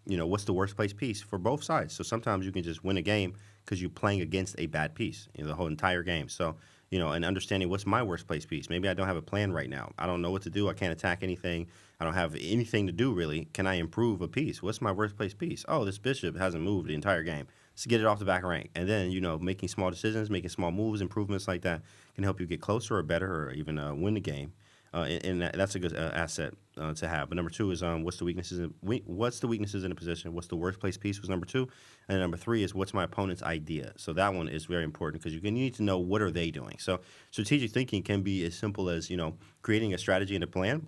what's the worst place piece for both sides. So sometimes you can just win a game because you're playing against a bad piece, the whole entire game. So, and understanding what's my worst place piece. Maybe I don't have a plan right now. I don't know what to do. I can't attack anything. I don't have anything to do, really. Can I improve a piece? What's my worst place piece? Oh, this bishop hasn't moved the entire game. Let's get it off the back rank. And then, making small decisions, making small moves, improvements like that can help you get closer or better or even win the game. And that's a good asset to have. But number 2 is what's the weaknesses in the position? What's the worst place piece was number 2, and number 3 is what's my opponent's idea. So that one is very important because you need to know what are they doing. So strategic thinking can be as simple as creating a strategy and a plan,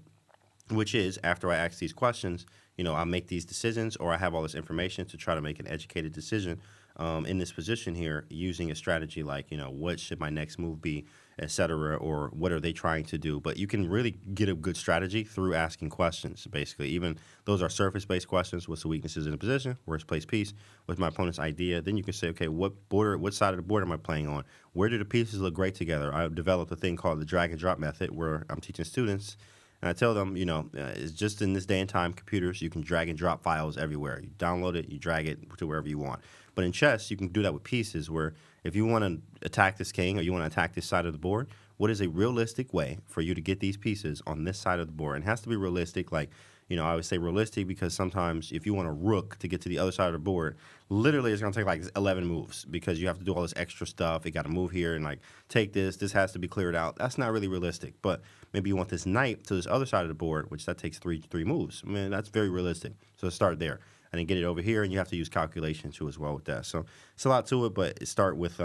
which is after I ask these questions, I make these decisions, or I have all this information to try to make an educated decision in this position here using a strategy like, what should my next move be, etc., or what are they trying to do. But you can really get a good strategy through asking questions, basically. Even those are surface-based questions. What's the weaknesses in the position? Worst place piece? What's my opponent's idea? Then you can say, okay, what side of the board am I playing on? Where do the pieces look great together? I've developed a thing called the drag and drop method where I'm teaching students. And I tell them, it's just in this day and time, computers, you can drag and drop files everywhere. You download it, you drag it to wherever you want. But in chess, you can do that with pieces where if you want to attack this king or you want to attack this side of the board, what is a realistic way for you to get these pieces on this side of the board? And it has to be realistic. Like, I always say realistic because sometimes if you want a rook to get to the other side of the board, literally it's going to take like 11 moves because you have to do all this extra stuff. You got to move here and like take this. This has to be cleared out. That's not really realistic. But maybe you want this knight to this other side of the board, which that takes three moves. I mean, that's very realistic. So start there. And then get it over here, and you have to use calculation too as well with that. So it's a lot to it, but start with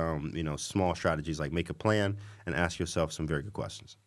small strategies like make a plan and ask yourself some very good questions.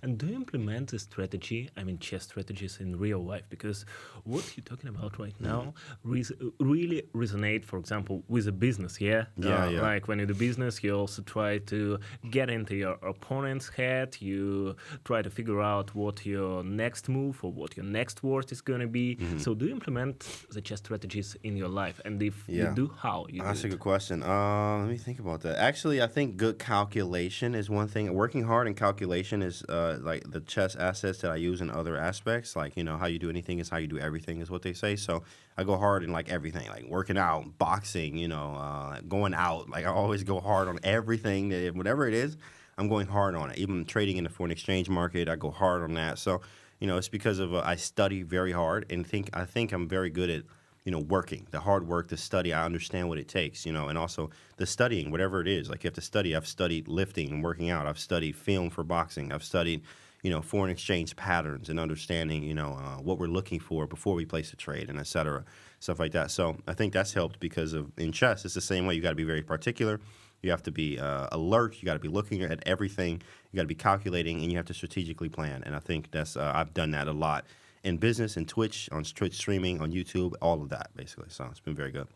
And do you implement the strategy, I mean, chess strategies in real life? Because what you're talking about right now really resonate, for example, with a business, yeah? Yeah, yeah. Like when you do business, you also try to get into your opponent's head. You try to figure out what your next move or what your next word is going to be. So do you implement the chess strategies in your life? And if you Yeah. do, how you do That's a it? good question. Let me think about that. Actually, I think good calculation is one thing. Working hard in calculation is like the chess assets that I use in other aspects. Like, how you do anything is how you do everything, is what they say. So I go hard in like everything, like working out, boxing, going out. Like I always go hard on everything. Whatever it is, I'm going hard on it. Even trading in the foreign exchange market, I go hard on that. So, it's because of I study very hard and I think I'm very good at working, the hard work, the study. I understand what it takes, and also the studying, whatever it is. Like you have to study. I've studied lifting and working out. I've studied film for boxing. I've studied, foreign exchange patterns and understanding, what we're looking for before we place a trade and et cetera, stuff like that. So I think that's helped because in chess, it's the same way. You got to be very particular. You have to be alert. You got to be looking at everything. You got to be calculating, and you have to strategically plan. And I think that's I've done that a lot in business, in Twitch, on Twitch streaming, on YouTube, all of that basically. So it's been very good.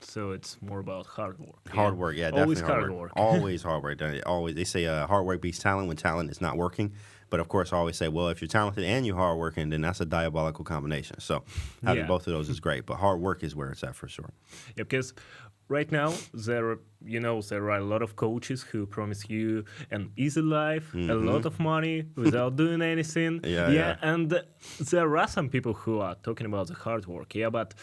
So it's more about hard work. Hard work, yeah, Always definitely hard work. Always hard work. Always, they say hard work beats talent when talent is not working. But of course, I always say, well, if you're talented and you're hardworking, then that's a diabolical combination. So having Yeah. both of those is great. But hard work is where it's at for sure. Yeah, because right now there are a lot of coaches who promise you an easy life, a lot of money without doing anything. Yeah. And there are some people who are talking about the hard work. Yeah, but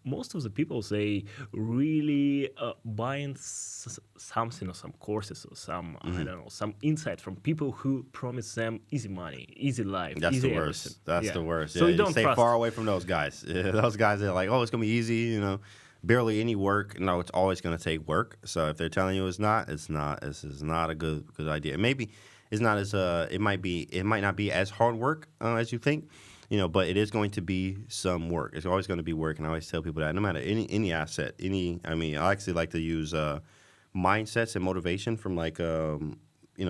most of the people, they really buying something or some courses or some I don't know, some insight from people who promise them easy money, easy life, That's easy the everything. worst. That's Yeah. the worst. So Yeah, you don't stay trust. far away from those guys. Yeah, those guys that are like, oh, it's gonna be easy. Barely any work. No, it's always gonna take work. So if they're telling you it's not, it's not. This is not a good idea. Maybe it's not as it might not be as hard work as you think. But it is going to be some work. It's always going to be work, and I always tell people that no matter any asset, I actually like to use mindsets and motivation from like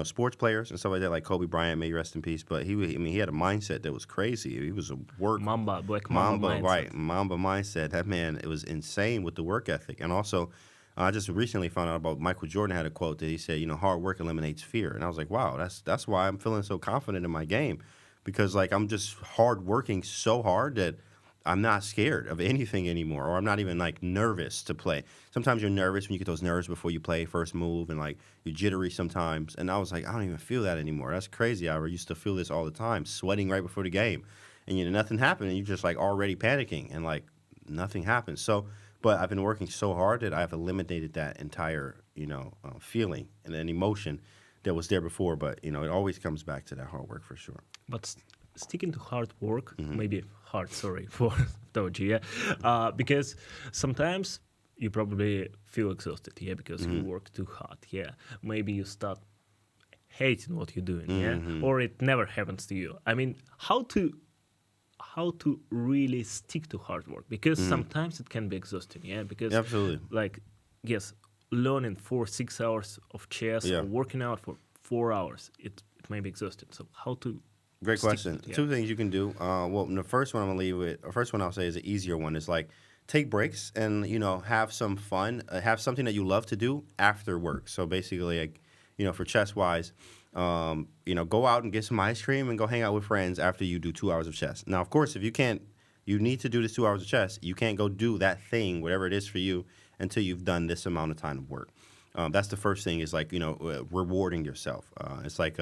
sports players and stuff like that, like Kobe Bryant, may he rest in peace. But he had a mindset that was crazy. He was a Black Mamba mindset. right? Mamba mindset. That man, it was insane with the work ethic. And also, I just recently found out about Michael Jordan had a quote that he said, hard work eliminates fear. And I was like, wow, that's why I'm feeling so confident in my game, because like I'm just hard working so hard that I'm not scared of anything anymore, or I'm not even like nervous to play. Sometimes you're nervous when you get those nerves before you play first move, and like you're jittery sometimes. And I was like, I don't even feel that anymore. That's crazy. I used to feel this all the time, sweating right before the game, and nothing happened, and you're just like already panicking, and like nothing happens. So, but I've been working so hard that I've eliminated that entire feeling and an emotion that was there before. But it always comes back to that hard work for sure. But sticking to hard work, maybe hard, sorry, for Prodigy, yeah, because sometimes you probably feel exhausted, yeah, because you work too hard, yeah. Maybe you start hating what you're doing, yeah, or it never happens to you. I mean, how to really stick to hard work, because sometimes it can be exhausting, yeah, because Absolutely. like, yes, learning for 6 hours of chess Yeah. or working out for 4 hours, it may be exhausting. So how to Great stick question. with it, yeah. Two things you can do. Well, the first one I'm gonna leave with. The first one I'll say is the easier one. Is like take breaks and have some fun. Have something that you love to do after work. So basically, like for chess wise, go out and get some ice cream and go hang out with friends after you do 2 hours of chess. Now, of course, if you can't, you need to do this 2 hours of chess. You can't go do that thing, whatever it is for you, until you've done this amount of time of work. That's the first thing. Is like rewarding yourself. It's like.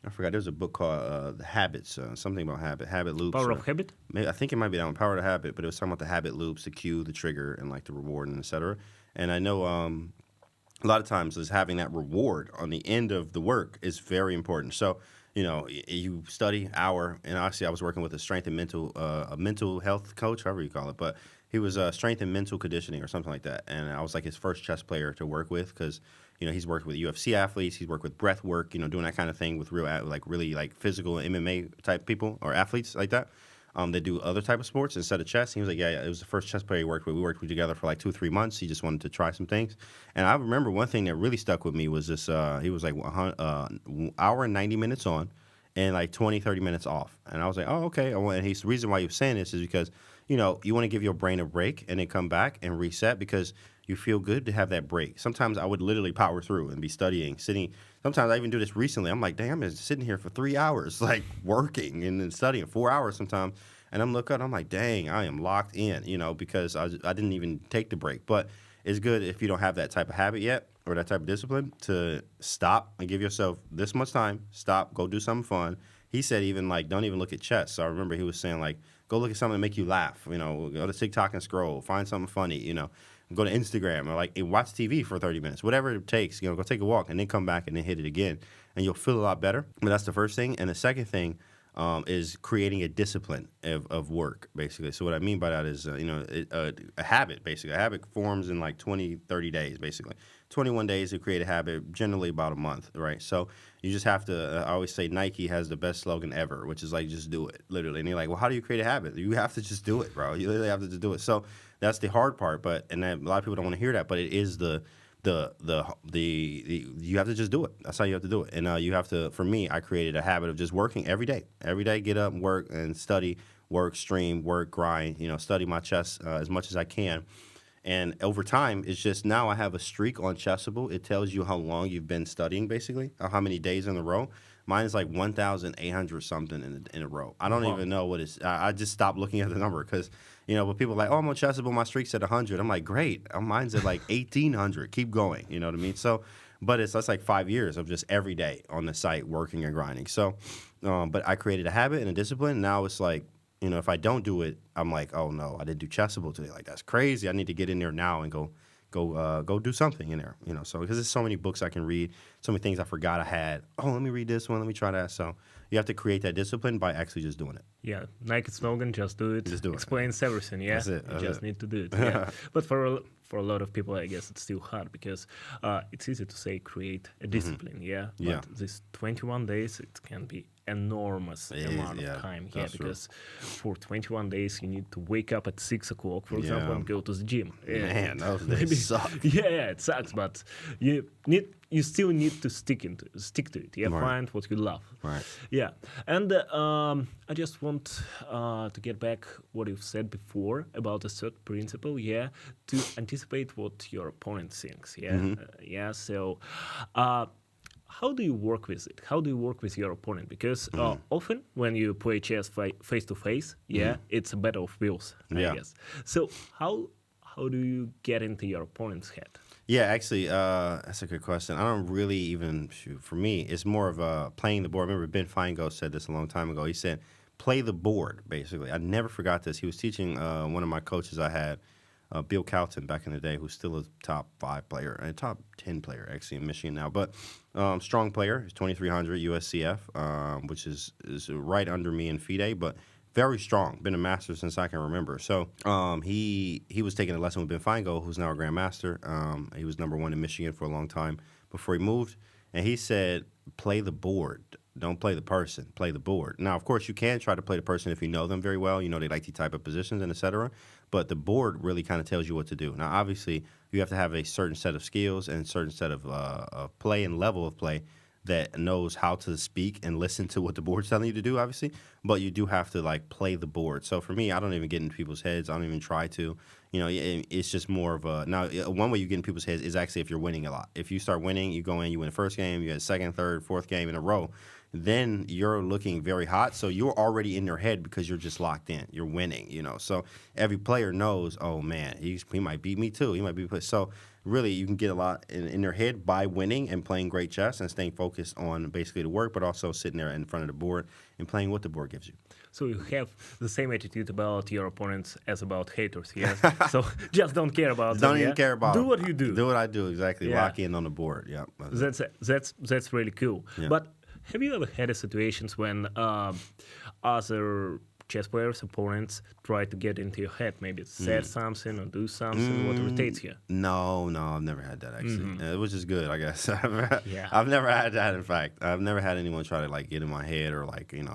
I forgot. There's a book called The Habits, something about habit loops. Power of habit? Maybe, I think it might be that one, Power of the Habit, but it was talking about the habit loops, the cue, the trigger, and like the reward, and et cetera. And I know a lot of times is having that reward on the end of the work is very important. So, you study hour, and actually I was working with a mental health coach, however you call it, but he was strength and mental conditioning or something like that. And I was like his first chess player to work with because, he's worked with UFC athletes, he's worked with breath work, doing that kind of thing with really physical MMA type people or athletes like that. That do other type of sports instead of chess. He was like, yeah, it was the first chess player he worked with. We worked together for like 2 or 3 months. He just wanted to try some things. And I remember one thing that really stuck with me was this, he was like hour and 90 minutes on. and like 20, 30 minutes off. And I was like, oh, okay. And the reason why you're saying this is because, you know, you want to give your brain a break and then come back and reset because you feel good to have that break. Sometimes I would literally power through and be studying, sitting. Sometimes I even do this recently. I'm like, dang, I'm just sitting here for 3 hours, like working and then studying 4 hours sometimes. And I'm looking up, I'm like, dang, I am locked in, you know, because I didn't even take the break. But it's good if you don't have that type of habit yet or that type of discipline to stop and give yourself this much time, stop, go do something fun. He said even like, don't even look at chess. So I remember he was saying like, go look at something to make you laugh, you know, go to TikTok and scroll, find something funny, you know, go to Instagram or like watch TV for 30 minutes, whatever it takes, you know, go take a walk and then come back and then hit it again and you'll feel a lot better. But that's the first thing. And the second thing is creating a discipline of work, basically. So what I mean by that is, a habit, basically. A habit forms in like 20, 30 days, basically. 21 days to create a habit, generally about a month, right? So you just have to, I always say Nike has the best slogan ever, which is like, just do it, literally. And you're like, well, how do you create a habit? You have to just do it, bro. You literally have to just do it. So that's the hard part, and a lot of people don't want to hear that, but it is the you have to just do it. That's how you have to do it. And you have to, for me, I created a habit of just working every day. Every day, get up, work, and study, work, stream, work, grind, study my chess as much as I can. And over time, it's just now I have a streak on Chessable. It tells you how long you've been studying, basically, or how many days in a row. Mine is like 1,800 something in a row. I don't even know what it's. I just stopped looking at the number because, but people are like, oh, I'm on Chessable, my streak's at 100. I'm like, great. Mine's at like 1,800. Keep going. You know what I mean? So, but that's like 5 years of just every day on the site working and grinding. So, but I created a habit and a discipline. Now it's like, if I don't do it, I'm like, oh no, I didn't do Chessable today. Like that's crazy. I need to get in there now and go do something in there. So because there's so many books I can read, so many things I forgot I had. Oh, let me read this one. Let me try that. So you have to create that discipline by actually just doing it. Yeah, Nike slogan, just do it. Just do it. Explains everything. Yeah, that's it. You just need to do it. Yeah, but for a lot of people, I guess it's still hard because it's easy to say create a discipline. Mm-hmm. Yeah, but yeah. This 21 days, it can be enormous amount of time. Yeah, because for 21 days you need to wake up at 6 o'clock, for example, and go to the gym. Man, those days suck. Yeah, it sucks, but you still need to stick to it. Yeah, right. Find what you love. Right. Yeah, and I just want to get back what you've said before about the third principle. Yeah, to anticipate what your opponent thinks. Yeah, mm-hmm. So. How do you work with it? How do you work with your opponent? Because often when you play chess face to face, it's a battle of wills, I guess. So how do you get into your opponent's head? Yeah, actually, that's a good question. I don't really even for me, it's more of playing the board. I remember Ben Feingold said this a long time ago. He said, play the board, basically. I never forgot this. He was teaching one of my coaches I had, Bill Calton back in the day, who's still a top 5 player and top 10 player actually in Michigan now, but strong player. He's 2,300 USCF, which is right under me in FIDE, but very strong. Been a master since I can remember. So he was taking a lesson with Ben Feingold, who's now a grandmaster. He was number 1 in Michigan for a long time before he moved, and he said, play the board. Don't play the person, play the board. Now, of course, you can try to play the person if you know them very well. They like the type of positions and et cetera. But the board really kind of tells you what to do. Now, obviously, you have to have a certain set of skills and a certain set of play and level of play that knows how to speak and listen to what the board's telling you to do, obviously. But you do have to, play the board. So for me, I don't even get in people's heads. I don't even try to. It's just more of a... Now, one way you get in people's heads is actually if you're winning a lot. If you start winning, you go in, you win the first game, you get second, third, fourth game in a row, then you're looking very hot. So you're already in their head because you're just locked in. You're winning, So every player knows, oh, man, he might beat me too. He might be... So really, you can get a lot in their head by winning and playing great chess and staying focused on basically the work, but also sitting there in front of the board and playing what the board gives you. So you have the same attitude about your opponents as about haters, yeah? So just don't care about them. Don't even care about them. Do what you do. Do what I do, exactly. Yeah. Lock in on the board, yeah. That's really cool. Yeah. But have you ever had situations when other chess players, opponents, try to get into your head, maybe say something or do something, what irritates you? No, I've never had that, actually. Which is good, I guess. I've never had that, in fact. I've never had anyone try to, get in my head or,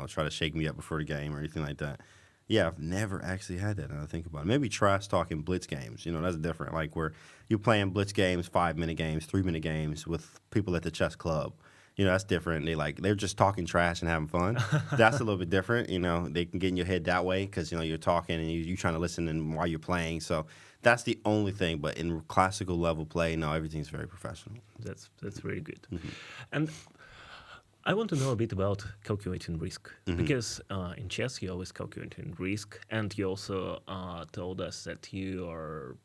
try to shake me up before the game or anything like that. Yeah, I've never actually had that, now I think about it. Maybe trash talking blitz games, that's different. Where you're playing blitz games, 5-minute games, 3-minute games with people at the chess club. that's different. They're just talking trash and having fun. That's a little bit different. They can get in your head that way because you're talking and you're trying to listen and while you're playing. So that's the only thing. But in classical level play, no, everything's very professional. That's really good. And I want to know a bit about calculating risk because in chess you always calculating risk, and you also told us that you are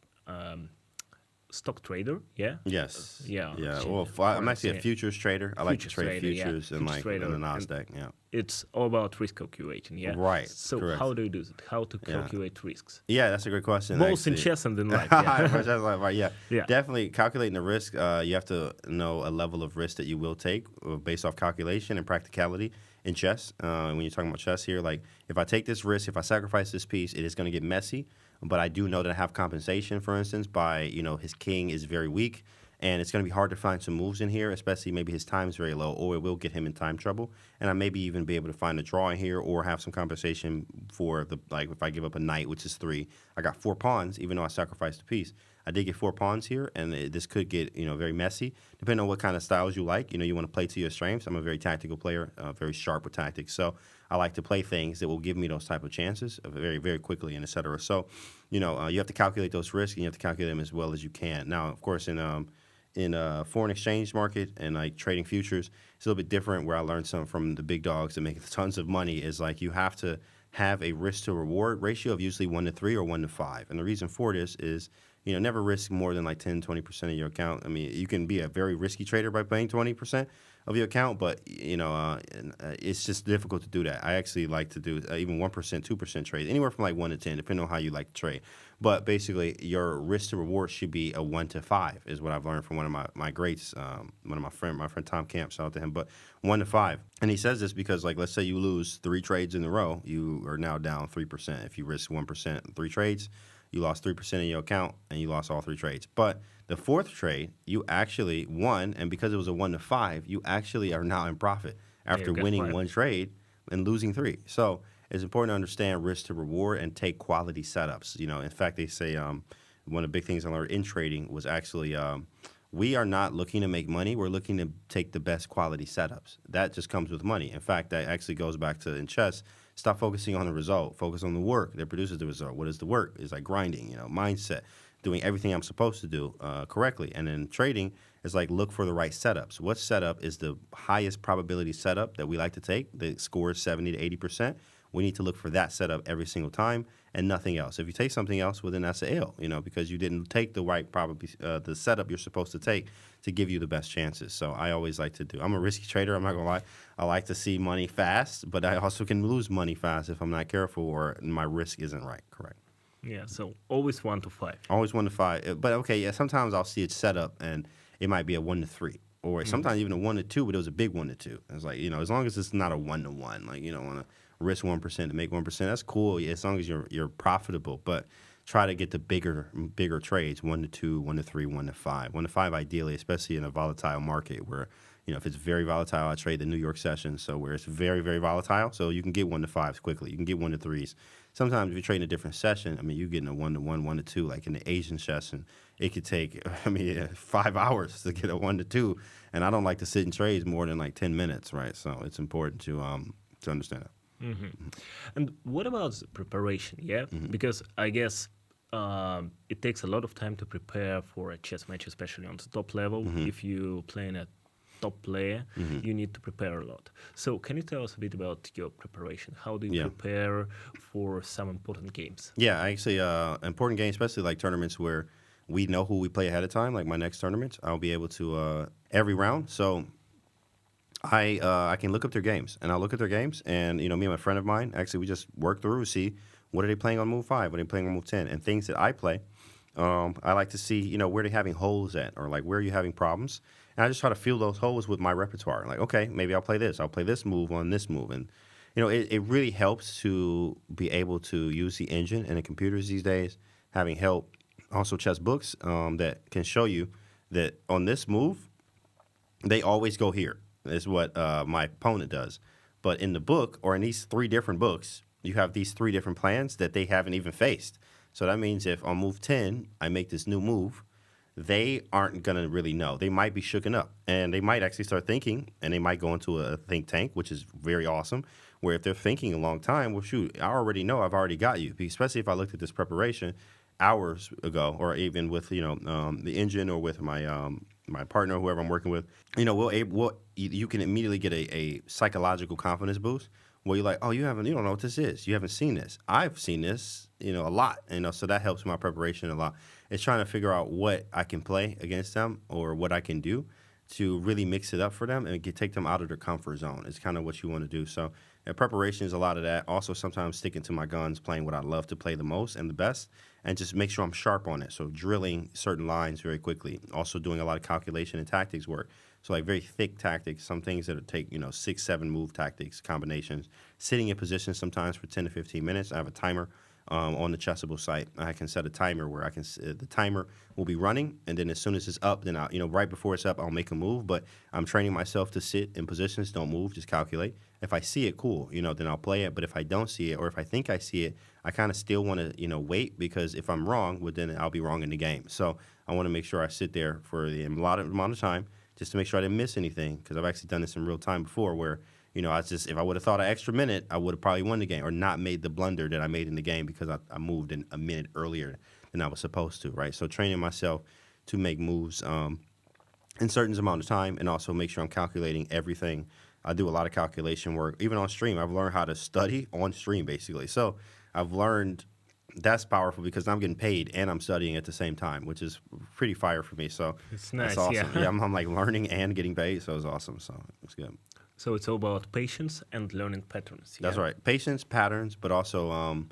stock trader, yeah? Yes. Yeah. Yeah. Well, I'm actually a futures trader. I like to trade futures and Futures trader, in the Nasdaq. Yeah. It's all about risk calculating, yeah? Right. So correct. how do you do it? How to calculate risks? Yeah, that's a great question. Both in chess and in life, yeah. Right, yeah. Yeah. Definitely calculating the risk. You have to know a level of risk that you will take based off calculation and practicality in chess. When you're talking about chess here, like if I take this risk, if I sacrifice this piece, it is going to get messy. But I do know that I have compensation, for instance, by, his king is very weak. And it's going to be hard to find some moves in here, especially maybe his time is very low, or it will get him in time trouble. And I maybe even be able to find a draw in here or have some compensation for if I give up a knight, which is 3, I got 4 pawns, even though I sacrificed a piece. I did get 4 pawns here, and this could get, very messy, depending on what kind of styles you like. You want to play to your strengths. I'm a very tactical player, very sharp with tactics. So I like to play things that will give me those type of chances very, very quickly and et cetera. So, you have to calculate those risks, and you have to calculate them as well as you can. Now, of course, in a foreign exchange market and like trading futures, it's a little bit different where I learned something from the big dogs that make tons of money is like you have to have a risk to reward ratio of usually 1-3 or 1-5. And the reason for this is, never risk more than like 10, 20% of your account. I mean, you can be a very risky trader by playing 20% of your account, but, it's just difficult to do that. I actually like to do even 1%, 2% trades, anywhere from like 1 to 10, depending on how you like to trade. But basically, your risk to reward should be a 1-5 is what I've learned from one of my greats, one of my friend Tom Camp, shout out to him, but 1-5. And he says this because, like, let's say you lose 3 trades in a row, you are now down 3%. If you risk 1%, 3 trades, you lost 3% in your account, and you lost all 3 trades. But the 4th trade, you actually won, and because it was a 1-5, you actually are now in profit after winning 1 trade and losing 3. So it's important to understand risk to reward and take quality setups. In fact, they say one of the big things I learned in trading was actually we are not looking to make money. We're looking to take the best quality setups. That just comes with money. In fact, that actually goes back to in chess, stop focusing on the result. Focus on the work that produces the result. What is the work? It's like grinding, mindset, doing everything I'm supposed to do correctly. And then trading is like look for the right setups. What setup is the highest probability setup that we like to take that scores 70 to 80%? We need to look for that setup every single time and nothing else. If you take something else, well, then that's an L, because you didn't take the right the setup you're supposed to take to give you the best chances. So I always like to do. I'm a risky trader. I'm not gonna lie. I like to see money fast, but I also can lose money fast if I'm not careful or my risk isn't right. Correct. Yeah. So always 1-5. Always 1-5. But okay, yeah. Sometimes I'll see it set up and it might be a 1-3. Or sometimes even a 1-2, but it was a big 1-2. It's like, as long as it's not a 1-1, like you don't want to risk 1% to make 1%. That's cool as long as you're profitable. But try to get the bigger trades, 1-2, 1-3, 1-5. 1-5 ideally, especially in a volatile market where, if it's very volatile, I trade the New York session, so where it's very, very volatile. So you can get 1-5s quickly. You can get 1-3s. Sometimes if you're trading a different session, you're getting a 1-1, 1-2, like in the Asian session. It could take, 5 hours to get a 1-2. And I don't like to sit in trades more than like 10 minutes, right? So it's important to understand that. Mm-hmm. And what about preparation? Yeah, because I guess it takes a lot of time to prepare for a chess match, especially on the top level. If you playing a top player, you need to prepare a lot. So can you tell us a bit about your preparation? How do you prepare for some important games? Yeah, actually, important games, especially like tournaments where we know who we play ahead of time. Like my next tournament, I'll be able to every round. So I can look up their games, and I'll look at their games, and me and a friend of mine, actually, we just work through, see what are they playing on move 5, what are they playing on move 10, and things that I play. I like to see, where they're having holes at, or like where are you having problems, and I just try to fill those holes with my repertoire. Like, okay, maybe I'll play this move on this move, and it really helps to be able to use the engine and the computers these days, having help, also chess books that can show you that on this move, they always go here. Is what my opponent does. But in the book, or in these 3 different books, you have these 3 different plans that they haven't even faced. So that means if on move 10, I make this new move, they aren't going to really know. They might be shooken up and they might actually start thinking and they might go into a think tank, which is very awesome. Where if they're thinking a long time, well, shoot, I already know I've already got you. Especially if I looked at this preparation hours ago, or even with the engine or with my partner, whoever I'm working with, you can immediately get a psychological confidence boost where you're like, oh, you don't know what this is. You haven't seen this. I've seen this, a lot. So that helps my preparation a lot. It's trying to figure out what I can play against them or what I can do to really mix it up for them and take them out of their comfort zone. It's kind of what you want to do. So preparation is a lot of that. Also, sometimes sticking to my guns, playing what I love to play the most and the best, and just make sure I'm sharp on it. So drilling certain lines very quickly. Also doing a lot of calculation and tactics work. So like very thick tactics, some things that take 6, 7 move tactics combinations. Sitting in position sometimes for 10 to 15 minutes. I have a timer on the Chessable site. I can set a timer where the timer will be running, and then as soon as it's up, then right before it's up, I'll make a move. But I'm training myself to sit in positions, don't move, just calculate. If I see it, cool, then I'll play it. But if I don't see it, or if I think I see it, I kind of still want to wait, because if I'm wrong, well, then I'll be wrong in the game. So I want to make sure I sit there for the allotted amount of time just to make sure I didn't miss anything, because I've actually done this in real time before where if I would have thought an extra minute, I would have probably won the game or not made the blunder that I made in the game because I moved in a minute earlier than I was supposed to, right? So training myself to make moves in certain amount of time, and also make sure I'm calculating everything. I do a lot of calculation work. Even on stream, I've learned how to study on stream, basically. So I've learned that's powerful because I'm getting paid and I'm studying at the same time, which is pretty fire for me. So It's nice, that's awesome. yeah. I'm like learning and getting paid, so it's awesome. So it's good. So it's all about patience and learning patterns. That's yeah? right. Patience, patterns, but also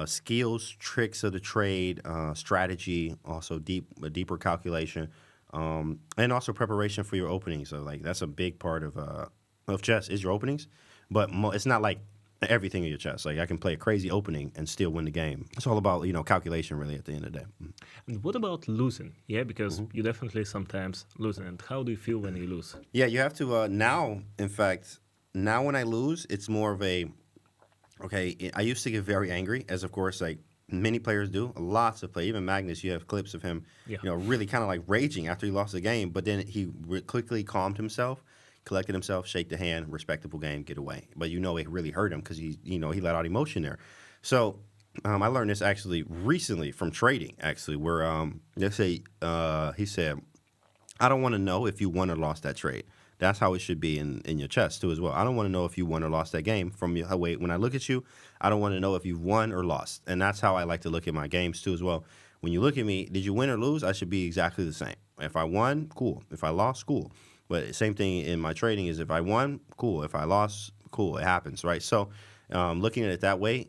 skills, tricks of the trade, strategy, also deeper calculation, and also preparation for your openings. So like that's a big part of chess is your openings, but it's not like everything in your chess. Like I can play a crazy opening and still win the game. It's all about calculation really at the end of the day. And what about losing? Yeah, because you definitely sometimes lose. And how do you feel when you lose? Yeah, you have to now. In fact, now when I lose, it's more of a okay. I used to get very angry, as of course like many players do. Lots of play. Even Magnus, you have clips of him, Yeah. really kind of like raging after he lost the game. But then he quickly calmed himself, collected himself, shake the hand, respectable game, get away. But it really hurt him because he let out emotion there. So I learned this actually recently from trading, actually, where let's say he said, I don't want to know if you won or lost that trade. That's how it should be in your chess too as well. I don't want to know if you won or lost that game from your way. When I look at you, I don't want to know if you've won or lost. And that's how I like to look at my games too as well. When you look at me, did you win or lose? I should be exactly the same. If I won, cool. If I lost, cool. But same thing in my trading is if I won, cool. If I lost, cool. It happens, right? So looking at it that way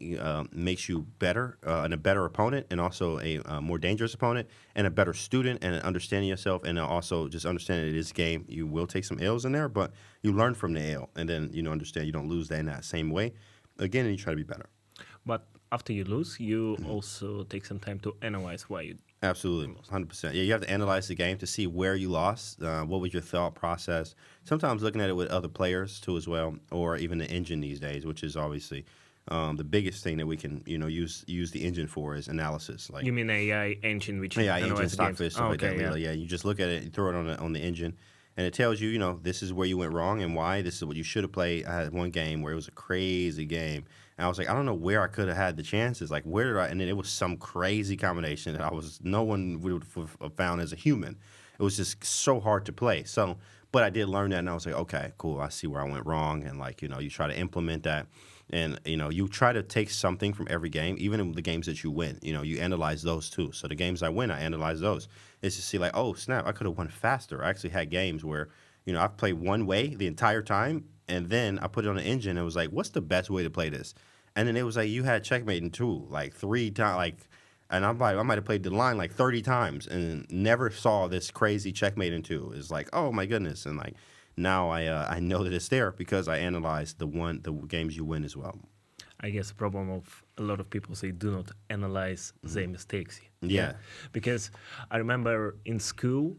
makes you better and a better opponent, and also a more dangerous opponent, and a better student, and understanding yourself, and also just understanding this game. You will take some L's in there, but you learn from the L, and then understand you don't lose that in that same way. Again, and you try to be better. But after you lose, you also take some time to analyze why you. Absolutely, 100%. Yeah, you have to analyze the game to see where you lost, what was your thought process. Sometimes looking at it with other players too as well, or even the engine these days, which is obviously the biggest thing that we can use the engine for is analysis. Like You mean AI engine, which AI engine, analyzes the games? stockfish, stuff like that. Yeah, you just look at it, you throw it on the engine, and it tells you, this is where you went wrong and why. This is what you should have played. I had one game where it was a crazy game, and I was like, I don't know where I could have had the chances. Like, where did I? And then it was some crazy combination that no one would have found as a human. It was just so hard to play. So, but I did learn that, and I was like, okay, cool. I see where I went wrong, and like, you try to implement that. And, you try to take something from every game, even in the games that you win. You analyze those too. So the games I win, I analyze those. It's to see like, oh, snap, I could have won faster. I actually had games where, I've played one way the entire time, and then I put it on the engine and it was like, what's the best way to play this? And then it was like, you had checkmate in two, like 3 times, and I'm like, I might have played the line like 30 times and never saw this crazy checkmate in two. It's like, oh my goodness. And like, now I know that it's there because I analyzed the games you win as well. I guess the problem of a lot of people say do not analyze their mistakes. Yeah. Because I remember in school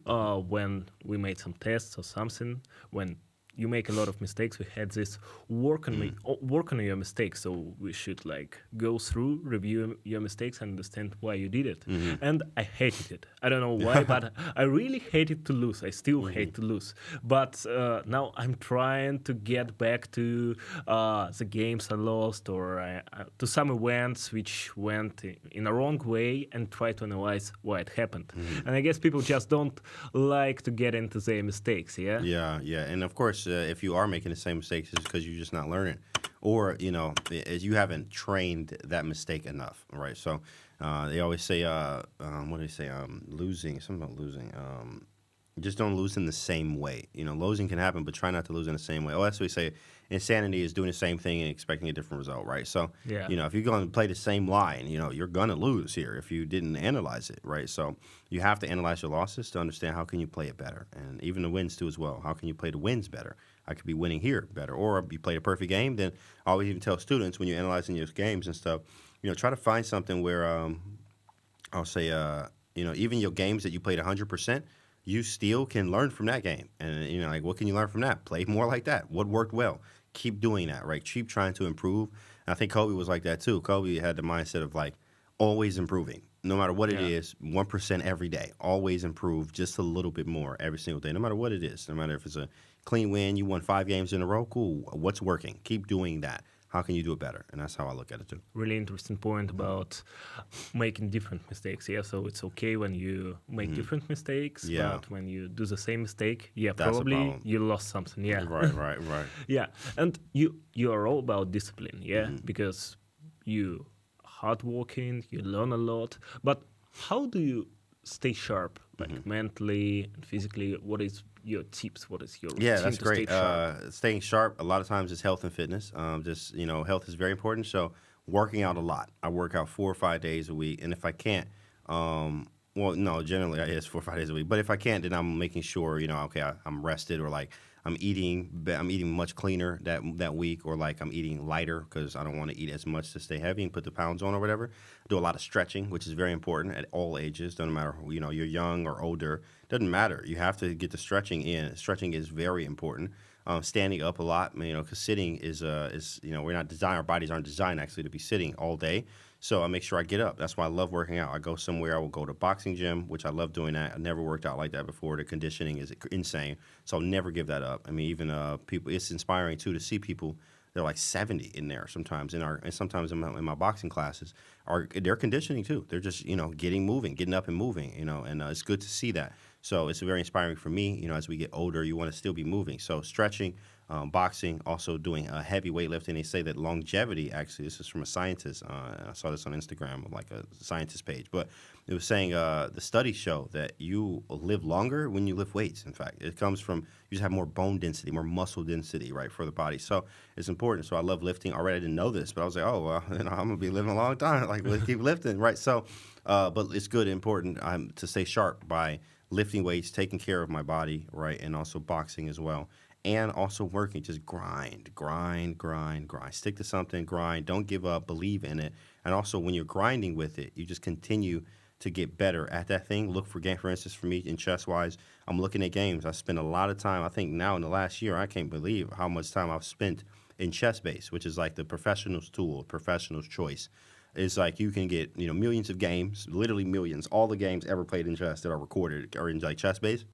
when we made some tests or something, when you make a lot of mistakes. We had this work on your mistakes. So we should like go through, review your mistakes, and understand why you did it. And I hated it. I don't know why, but I really hated to lose. I still hate to lose. But now I'm trying to get back to the games I lost, or to some events which went in a wrong way, and try to analyze why it happened. And I guess people just don't like to get into their mistakes. Yeah. Yeah. And of course, if you are making the same mistakes, it's because you're just not learning, or you haven't trained that mistake enough, right? So they always say, what do they say? Losing, something about losing. Just don't lose in the same way. Losing can happen, but try not to lose in the same way. Oh, that's what we say. Insanity is doing the same thing and expecting a different result, right? So, Yeah. if you're going to play the same line, you're going to lose here if you didn't analyze it, right? So you have to analyze your losses to understand how can you play it better, and even the wins too as well. How can you play the wins better? I could be winning here better, or you played a perfect game. Then I always even tell students when you're analyzing your games and stuff, try to find something where I'll say, even your games that you played 100%. You still can learn from that game. And, like, what can you learn from that? Play more like that. What worked well? Keep doing that, right? Keep trying to improve. And I think Kobe was like that, too. Kobe had the mindset of, like, always improving. No matter what it is, 1% every day. Always improve just a little bit more every single day, no matter what it is. No matter if it's a clean win, you won 5 games in a row, cool. What's working? Keep doing that. How can you do it better? And that's how I look at it, too. Really interesting point about making different mistakes. Yeah, so it's okay when you make different mistakes, but when you do the same mistake, That's probably you lost something. Yeah, Right. yeah, and you are all about discipline. Yeah, because you hardworking, you learn a lot. But how do you stay sharp, like mentally and physically? What is your tips? What is your routine that's to great. stay sharp? Staying sharp, a lot of times, is health and fitness. Health is very important. So working out a lot. I work out 4 or 5 days a week, and if I can't, no, generally it's 4 or 5 days a week. But if I can't, then I'm making sure, I'm rested, or like I'm eating much cleaner that week, or like I'm eating lighter because I don't want to eat as much to stay heavy and put the pounds on or whatever. Do a lot of stretching, which is very important at all ages. Doesn't matter, you're young or older. Doesn't matter. You have to get the stretching in. Stretching is very important. Standing up a lot, because sitting is we're not designed. Our bodies aren't designed actually to be sitting all day. So I make sure I get up. That's why I love working out. I go somewhere. I will go to boxing gym, which I love doing that. I never worked out like that before. The conditioning is insane. So I'll never give that up. Even people, it's inspiring too to see people. They're like 70 in there sometimes and sometimes in my boxing classes. They're conditioning too. They're just getting up and moving. And it's good to see that. So it's very inspiring for me. As we get older, you want to still be moving. So stretching, boxing, also doing heavy weightlifting. They say that longevity, actually, this is from a scientist. I saw this on Instagram, like a scientist page. But it was saying the studies show that you live longer when you lift weights. In fact, it comes from you just have more bone density, more muscle density, right, for the body. So it's important. So I love lifting. Already I didn't know this, but I was like, oh, well, I'm going to be living a long time. Like, let's keep lifting, right? So, but it's good, important to stay sharp by lifting weights, taking care of my body, right, and also boxing as well. And also working, just grind. Stick to something, grind. Don't give up, believe in it. And also when you're grinding with it, you just continue to get better at that thing. Look for game, for instance, for me in chess-wise, I'm looking at games. I spend a lot of time, I think now in the last year, I can't believe how much time I've spent in ChessBase, which is like the professional's tool, professional's choice. It's like you can get, millions of games, literally millions, all the games ever played in chess that are recorded are in like ChessBase.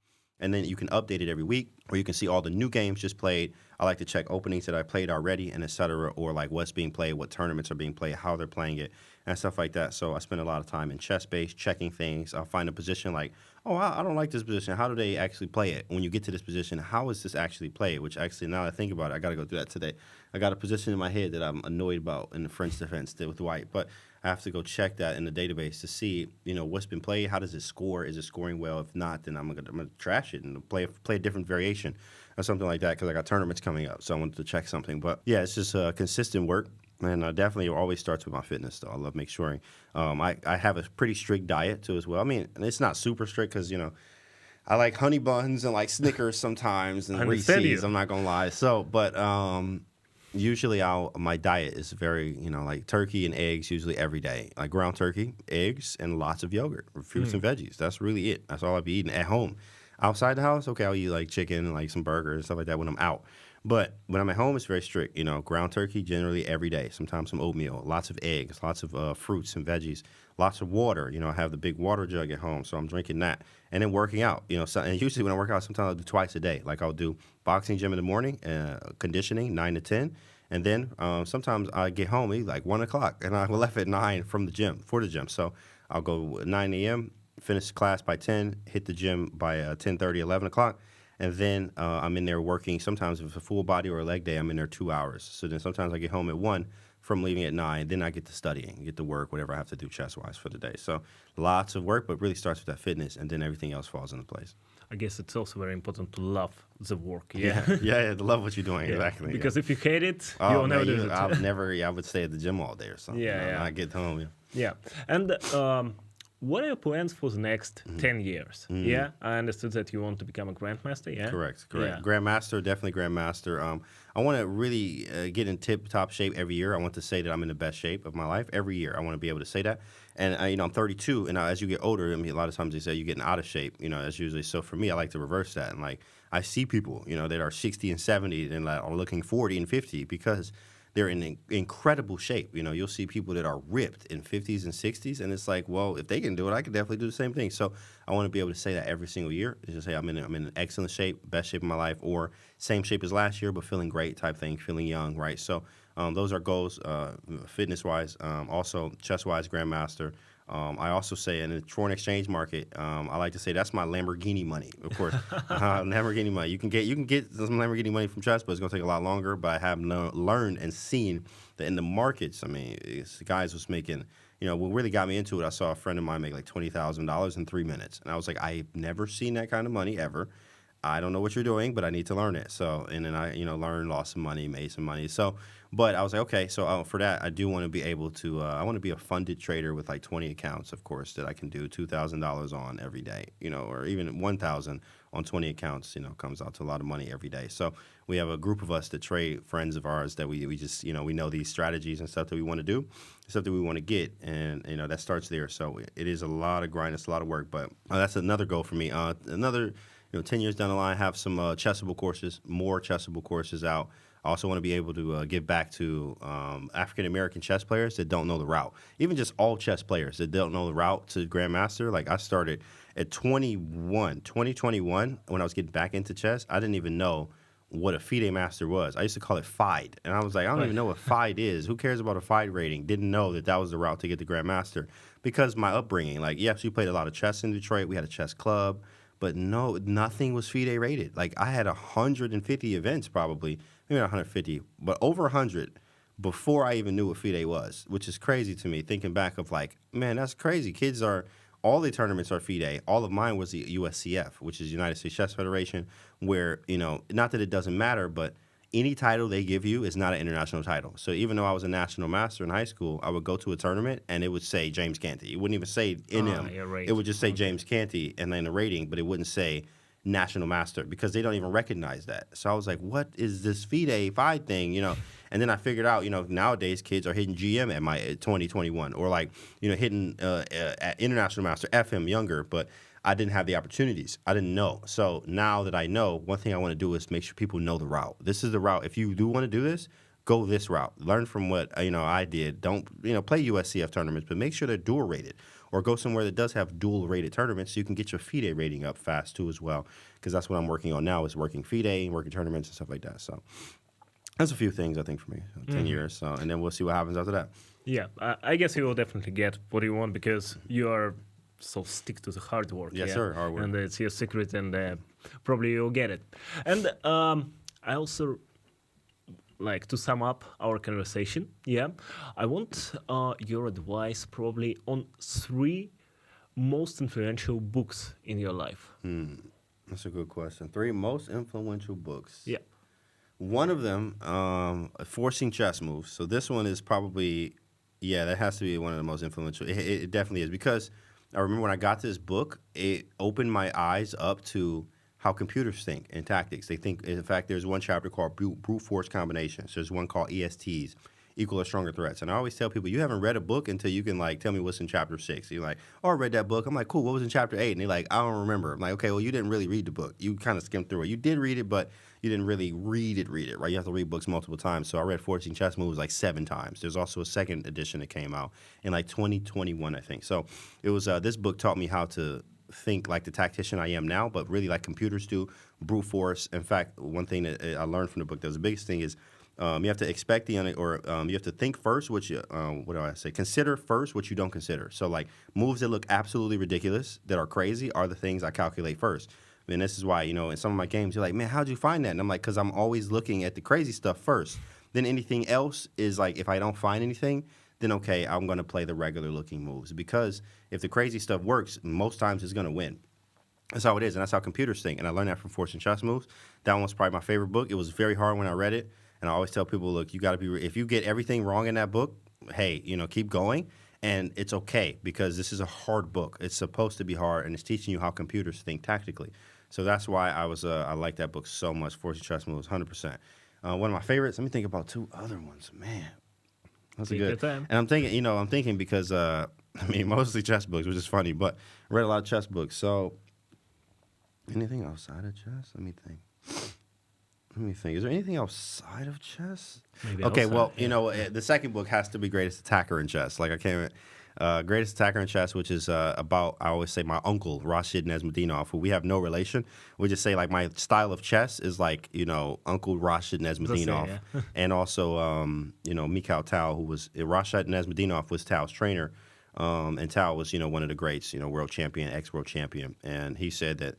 And then you can update it every week, or you can see all the new games just played. I like to check openings that I played already, and et cetera, or like what's being played, what tournaments are being played, how they're playing it, and stuff like that. So I spend a lot of time in ChessBase checking things. I'll find a position like, oh, I don't like this position. How do they actually play it? When you get to this position, how is this actually played? Which actually, now that I think about it, I got to go through that today. I got a position in my head that I'm annoyed about in the French defense with white, but I have to go check that in the database to see, what's been played. How does it score? Is it scoring well? If not, then I'm gonna trash it and play a different variation or something like that because I got tournaments coming up. So I wanted to check something. But yeah, it's just consistent work. And definitely always starts with my fitness, though. I love making sure. I have a pretty strict diet, too, as well. I mean, it's not super strict because, I like honey buns and like Snickers sometimes and Reese's. I'm not going to lie. So, but usually my diet is very, like turkey and eggs usually every day. Like ground turkey, eggs, and lots of yogurt, fruits and veggies. That's really it. That's all I be eating at home. Outside the house, okay, I'll eat like chicken and like some burgers and stuff like that when I'm out. But when I'm at home, it's very strict. You know, ground turkey generally every day. Sometimes some oatmeal, lots of eggs, lots of fruits and veggies, lots of water. You know, I have the big water jug at home, so I'm drinking that. And then working out. You know, so, and usually when I work out, sometimes I'll do twice a day. Like I'll do boxing gym in the morning, conditioning 9 to 10. And then sometimes I get home at like 1 o'clock, and I left at 9 from the gym for the gym. So I'll go 9 a.m., finish class by 10, hit the gym by 10:30, 11 o'clock, and then I'm in there working. Sometimes if it's a full body or a leg day, I'm in there 2 hours. So then sometimes I get home at 1 from leaving at 9. Then I get to studying, get to work, whatever I have to do chest-wise for the day. So lots of work, but really starts with that fitness, and then everything else falls into place. I guess it's also very important to love the work. Yeah, to love what you're doing, Yeah. exactly. Because if you hate it, Oh, you'll man, never do it. I would stay at the gym all day or something. Yeah, you know, yeah. I get home, yeah. Yeah. And what are your plans for the next 10 years? Yeah, I understood that you want to become a grandmaster, yeah? Correct. Yeah. Grandmaster, definitely grandmaster. I want to really get in tip-top shape every year. I want to say that I'm in the best shape of my life every year. I want to be able to say that. And, I'm 32, and as you get older, I mean, a lot of times they say you're getting out of shape. You know, that's usually, so for me, I like to reverse that. And, like, I see people, that are 60 and 70 and like, are looking 40 and 50 because they're in incredible shape. You know, you'll see people that are ripped in 50s and 60s, and it's like, well, if they can do it, I can definitely do the same thing. So I want to be able to say that every single year. Just say I'm in excellent shape, best shape of my life, or same shape as last year, but feeling great type thing, feeling young, right? So those are goals, fitness-wise. Also, chess-wise, grandmaster. I also say in the foreign exchange market, I like to say that's my Lamborghini money. Of course, Lamborghini money. You can get some Lamborghini money from chess, but it's gonna take a lot longer. But I have learned and seen that in the markets, I mean, guys was making. What really got me into it, I saw a friend of mine make like $20,000 in 3 minutes, and I was like, I've never seen that kind of money ever. I don't know what you're doing, but I need to learn it. So, and then I, learned, lost some money, made some money. So, but I was like, okay, so for that, I do want to be able to, I want to be a funded trader with like 20 accounts, of course, that I can do $2,000 on every day, or even 1,000 on 20 accounts, comes out to a lot of money every day. So we have a group of us that trade, friends of ours that we just, we know these strategies and stuff that we want to do, stuff that we want to get. And, that starts there. So it is a lot of grind. It's a lot of work, but that's another goal for me. 10 years down the line, have some chessable courses, more chessable courses out. I also want to be able to give back to African-American chess players that don't know the route. Even just all chess players that don't know the route to Grandmaster. Like I started at 2021, when I was getting back into chess. I didn't even know what a FIDE master was. I used to call it FIDE. And I was like, I don't even know what FIDE is. Who cares about a FIDE rating? Didn't know that was the route to get to Grandmaster. Because my upbringing, like, yes, we played a lot of chess in Detroit. We had a chess club. But no, nothing was FIDE rated. Like I had 150 events probably, maybe not 150, but over 100 before I even knew what FIDE was, which is crazy to me. Thinking back of like, man, that's crazy. All the tournaments are FIDE. All of mine was the USCF, which is United States Chess Federation, where, not that it doesn't matter, but any title they give you is not an international title. So even though I was a national master in high school, I would go to a tournament and it would say James Canty. It wouldn't even say NM. Yeah, right. It would just say James Canty and then the rating, but it wouldn't say national master because they don't even recognize that. So I was like, what is this FIDE thing, And then I figured out, nowadays kids are hitting GM at my 2021 or like, hitting at international master, FM younger, but I didn't have the opportunities. I didn't know. So now that I know, one thing I want to do is make sure people know the route. This is the route. If you do want to do this, go this route. Learn from what, I did. Don't, play USCF tournaments, but make sure they're dual rated. Or go somewhere that does have dual rated tournaments so you can get your FIDE rating up fast too as well. Because that's what I'm working on now is working FIDE, working tournaments and stuff like that. So that's a few things I think for me, 10 years. So, and then we'll see what happens after that. Yeah, I guess you will definitely get what you want because you are so stick to the hard work. Yes, sir, hard work. And it's your secret and probably you'll get it. And I also like to sum up our conversation. Yeah, I want your advice probably on 3 most influential books in your life. That's a good question. 3 most influential books. Yeah. One of them, Forcing Chess Moves. So this one is probably, that has to be one of the most influential. It definitely is because I remember when I got this book, it opened my eyes up to how computers think and tactics. They think, in fact, there's one chapter called brute force combinations. There's one called ESTs, equal or stronger threats. And I always tell people, you haven't read a book until you can like tell me what's in chapter 6. You're like, oh, I read that book. I'm like, cool. What was in chapter 8? And they're like, I don't remember. I'm like, okay, well, you didn't really read the book. You kind of skimmed through it. You did read it, but you didn't really read it, right? You have to read books multiple times. So I read 14 Chess Moves like 7 times. There's also a second edition that came out in like 2021, I think. So it was this book taught me how to think like the tactician I am now, but really like computers do, brute force. In fact, one thing that I learned from the book that was the biggest thing is you have to expect you have to think first, what do I say? Consider first what you don't consider. So like moves that look absolutely ridiculous, that are crazy, are the things I calculate first. And this is why, in some of my games, you're like, man, how'd you find that? And I'm like, because I'm always looking at the crazy stuff first. Then anything else is like, if I don't find anything, then okay, I'm going to play the regular looking moves. Because if the crazy stuff works, most times it's going to win. That's how it is, and that's how computers think. And I learned that from 14 Chess Moves. That one was probably my favorite book. It was very hard when I read it. And I always tell people, look, you got to be, if you get everything wrong in that book, hey, keep going. And it's okay, because this is a hard book. It's supposed to be hard, and it's teaching you how computers think tactically. So that's why I like that book so much, 14 Chess Moves, 100%. One of my favorites, let me think about 2 other ones. Man, that's good. And I'm thinking because, mostly chess books, which is funny, but I read a lot of chess books. So anything outside of chess? Let me think. Is there anything outside of chess? Maybe okay, outside, well, the second book has to be Greatest Attacker in Chess. Like I can't. Greatest Attacker in Chess, which is about, I always say, my uncle, Rashid Nesmedinov, who we have no relation. We just say, like, my style of chess is like, Uncle Rashid Nesmedinov. And also, Mikhail Tal, who was, Rashid Nesmedinov was Tal's trainer. And Tal was, one of the greats, world champion, ex-world champion. And he said that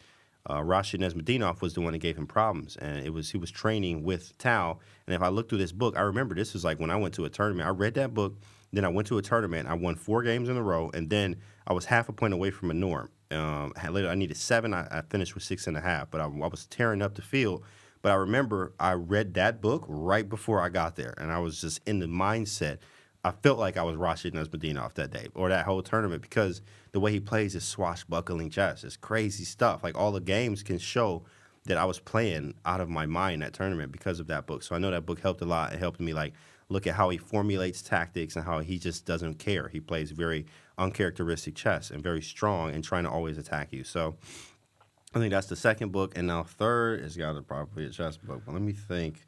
Rashid Nesmedinov was the one that gave him problems. And he was training with Tal. And if I look through this book, I remember this was like when I went to a tournament. I read that book. Then I went to a tournament. I won 4 games in a row, and then I was half a point away from a norm. Later, I needed 7. I finished with 6.5, but I was tearing up the field. But I remember I read that book right before I got there, and I was just in the mindset. I felt like I was Rashid Nesmedinov that day or that whole tournament, because the way he plays is swashbuckling chess. It's crazy stuff. Like, all the games can show that I was playing out of my mind that tournament because of that book. So I know that book helped a lot. It helped me, like, look at how he formulates tactics and how he just doesn't care. He plays very uncharacteristic chess and very strong and trying to always attack you. So I think that's the second book. And now third is got to probably a chess book. But let me think.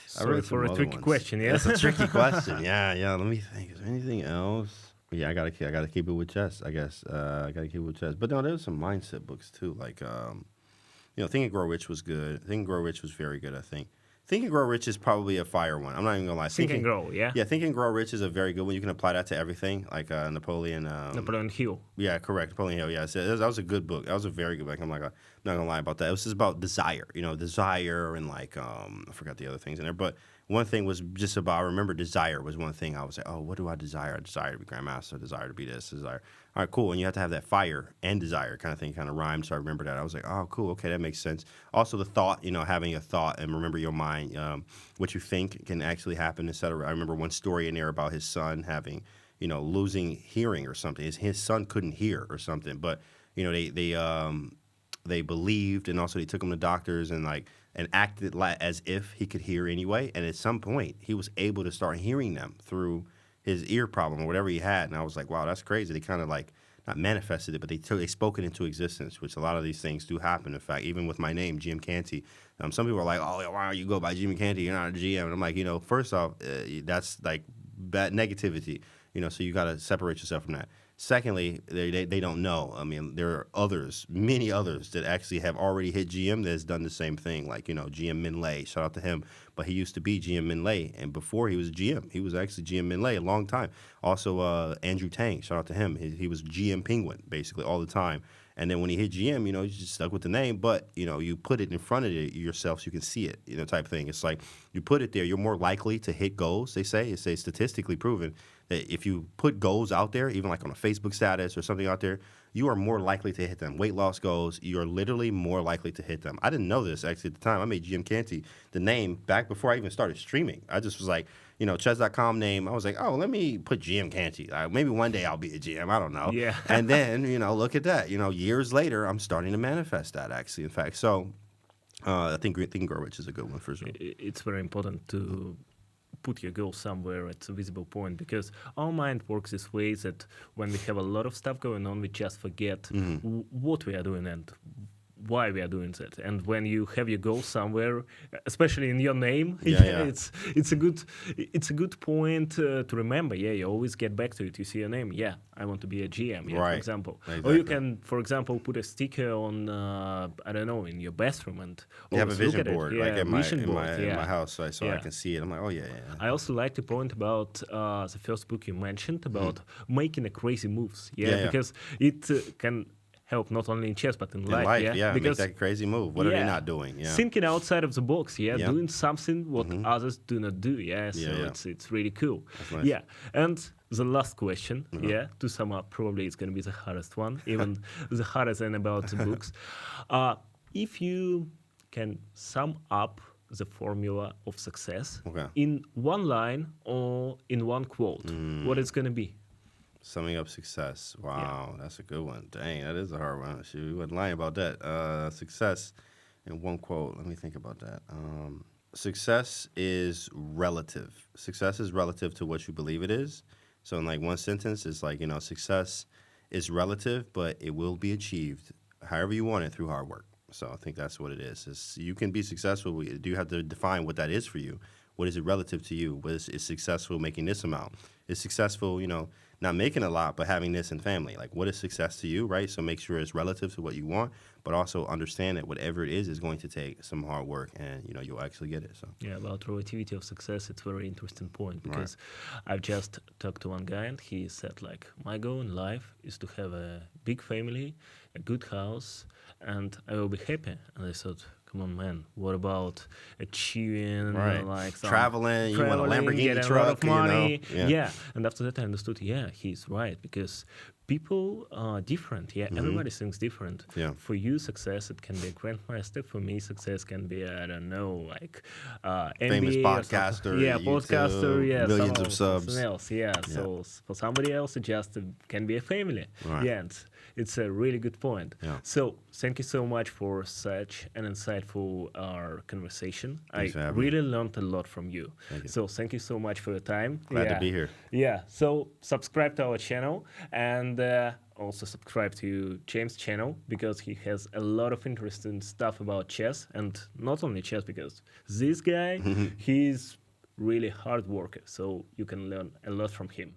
Sorry for a tricky question, yeah? That's a tricky question. Yeah. Let me think. Is there anything else? Yeah, I gotta keep it with chess, I guess. I gotta keep it with chess. But no, there's some mindset books too. Like, Think and Grow Rich was good. Think and Grow Rich was very good, I think. Think and Grow Rich is probably a fire one. I'm not even gonna lie. Think and Grow, yeah. Yeah, Think and Grow Rich is a very good one. You can apply that to everything, like Napoleon. Napoleon Hill. Yeah, correct. Napoleon Hill. Yeah, so that was a good book. That was a very good book. I'm not gonna lie about that. It was just about desire, desire and like I forgot the other things in there. But one thing was just about, I remember desire was one thing. I was like, oh, what do I desire? I desire to be grandmaster. I desire to be this. Desire. All right, cool. And you have to have that fire and desire kind of thing, kind of rhymed. So I remember that. I was like, oh, cool. Okay, that makes sense. Also, the thought, having a thought and remember your mind, what you think can actually happen, etc. I remember one story in there about his son having, losing hearing or something. His son couldn't hear or something, but they believed, and also they took him to doctors and acted as if he could hear anyway. And at some point, he was able to start hearing them through his ear problem or whatever he had. And I was like, wow, that's crazy. They kind of not manifested it, but they spoke it into existence, which a lot of these things do happen. In fact, even with my name, GM Canty, some people are like, oh, why don't you go by GM Canty? You're not a GM. And I'm like, first off, that's like bad negativity, so you got to separate yourself from that. Secondly, they don't know. I mean, there are others, many others, that actually have already hit GM that has done the same thing. Like, GM Min Lei, shout out to him. But he used to be GM Min Lei, and before he was GM, he was actually GM Min Lei a long time. Also, Andrew Tang, shout out to him. He was GM Penguin, basically, all the time. And then when he hit GM, you just stuck with the name, but, you put it in front of yourself so you can see it, type thing. It's like you put it there, you're more likely to hit goals, they say. It's statistically proven that if you put goals out there, even like on a Facebook status or something out there, you are more likely to hit them. Weight loss goals, you're literally more likely to hit them. I didn't know this, actually, at the time. I made GM Canty the name back before I even started streaming. I just was like, chess.com name. I was like, oh, let me put GM Canty. Maybe one day I'll be a GM. I don't know. Yeah. And then, look at that. Years later, I'm starting to manifest that, actually, in fact. So I think Think and Grow Rich is a good one for sure. It's very important to put your goal somewhere at a visible point, because our mind works this way that when we have a lot of stuff going on, we just forget what we are doing and why we are doing that. And when you have your goal somewhere, especially in your name, Yeah. it's a good point to remember. Yeah, you always get back to it. You see your name. Yeah, I want to be a GM. Yeah, for Right. example. Exactly. Or you can, for example, put a sticker on I don't know, in your bathroom and You have a always look vision at it. board, Yeah, like in vision board. in my house, so I Yeah. can see it. I'm like, oh yeah. I also like to point about the first book you mentioned about making a crazy moves. Yeah. Because it can help not only in chess but in In life. life, Yeah, make because that crazy move. What are they not doing? Yeah. thinking outside of the box. Yeah, Yeah. doing something what others do not do. Yeah, so Yeah. it's really cool. That's nice. Yeah, and the last question. Yeah, to sum up, probably it's going to be the hardest one, even the hardest than about the books. If you can sum up the formula of success Okay. in one line or in one quote, what it's going to be? Summing up success. Wow, that's a good one. Dang, that is a hard one. Shoot, you wasn't lying about that. Success in one quote. Let me think about that. Success is relative. Success is relative to what you believe it is. So in like one sentence, it's like, success is relative, but it will be achieved however you want it through hard work. So I think that's what it is. You can be successful. You do have to define what that is for you. What is it relative to you? What is successful making this amount? Is successful, not making a lot, but having this in family? Like, what is success to you, right? So make sure it's relative to what you want, but also understand that whatever it is going to take some hard work, and, you'll actually get it. So Yeah, about relativity of success, it's a very interesting point, because I've just talked to one guy and he said, like, my goal in life is to have a big family, a good house, and I will be happy. And I thought, come on, man, what about achieving like traveling, you want a Lamborghini getting truck, a lot of money? Yeah. And after that I understood, yeah, he's right, because people are different. Yeah, everybody thinks different. Yeah. For you, success, it can be a grandmaster. For me, success can be, I don't know, like Famous NBA or something. podcaster, Yeah, YouTube, podcaster, yeah, millions of something subs. else. Yeah, so for somebody else, it just can be a family. Right. Yeah, and it's a really good point. Yeah. So thank you so much for such an insightful conversation. Thanks for I having me. really learned a lot from you. Thank you. So thank you so much for your time. Glad to be here. Yeah, so subscribe to our channel, and also subscribe to James' channel, because he has a lot of interesting stuff about chess, and not only chess, because this guy, he's really hard worker, so you can learn a lot from him.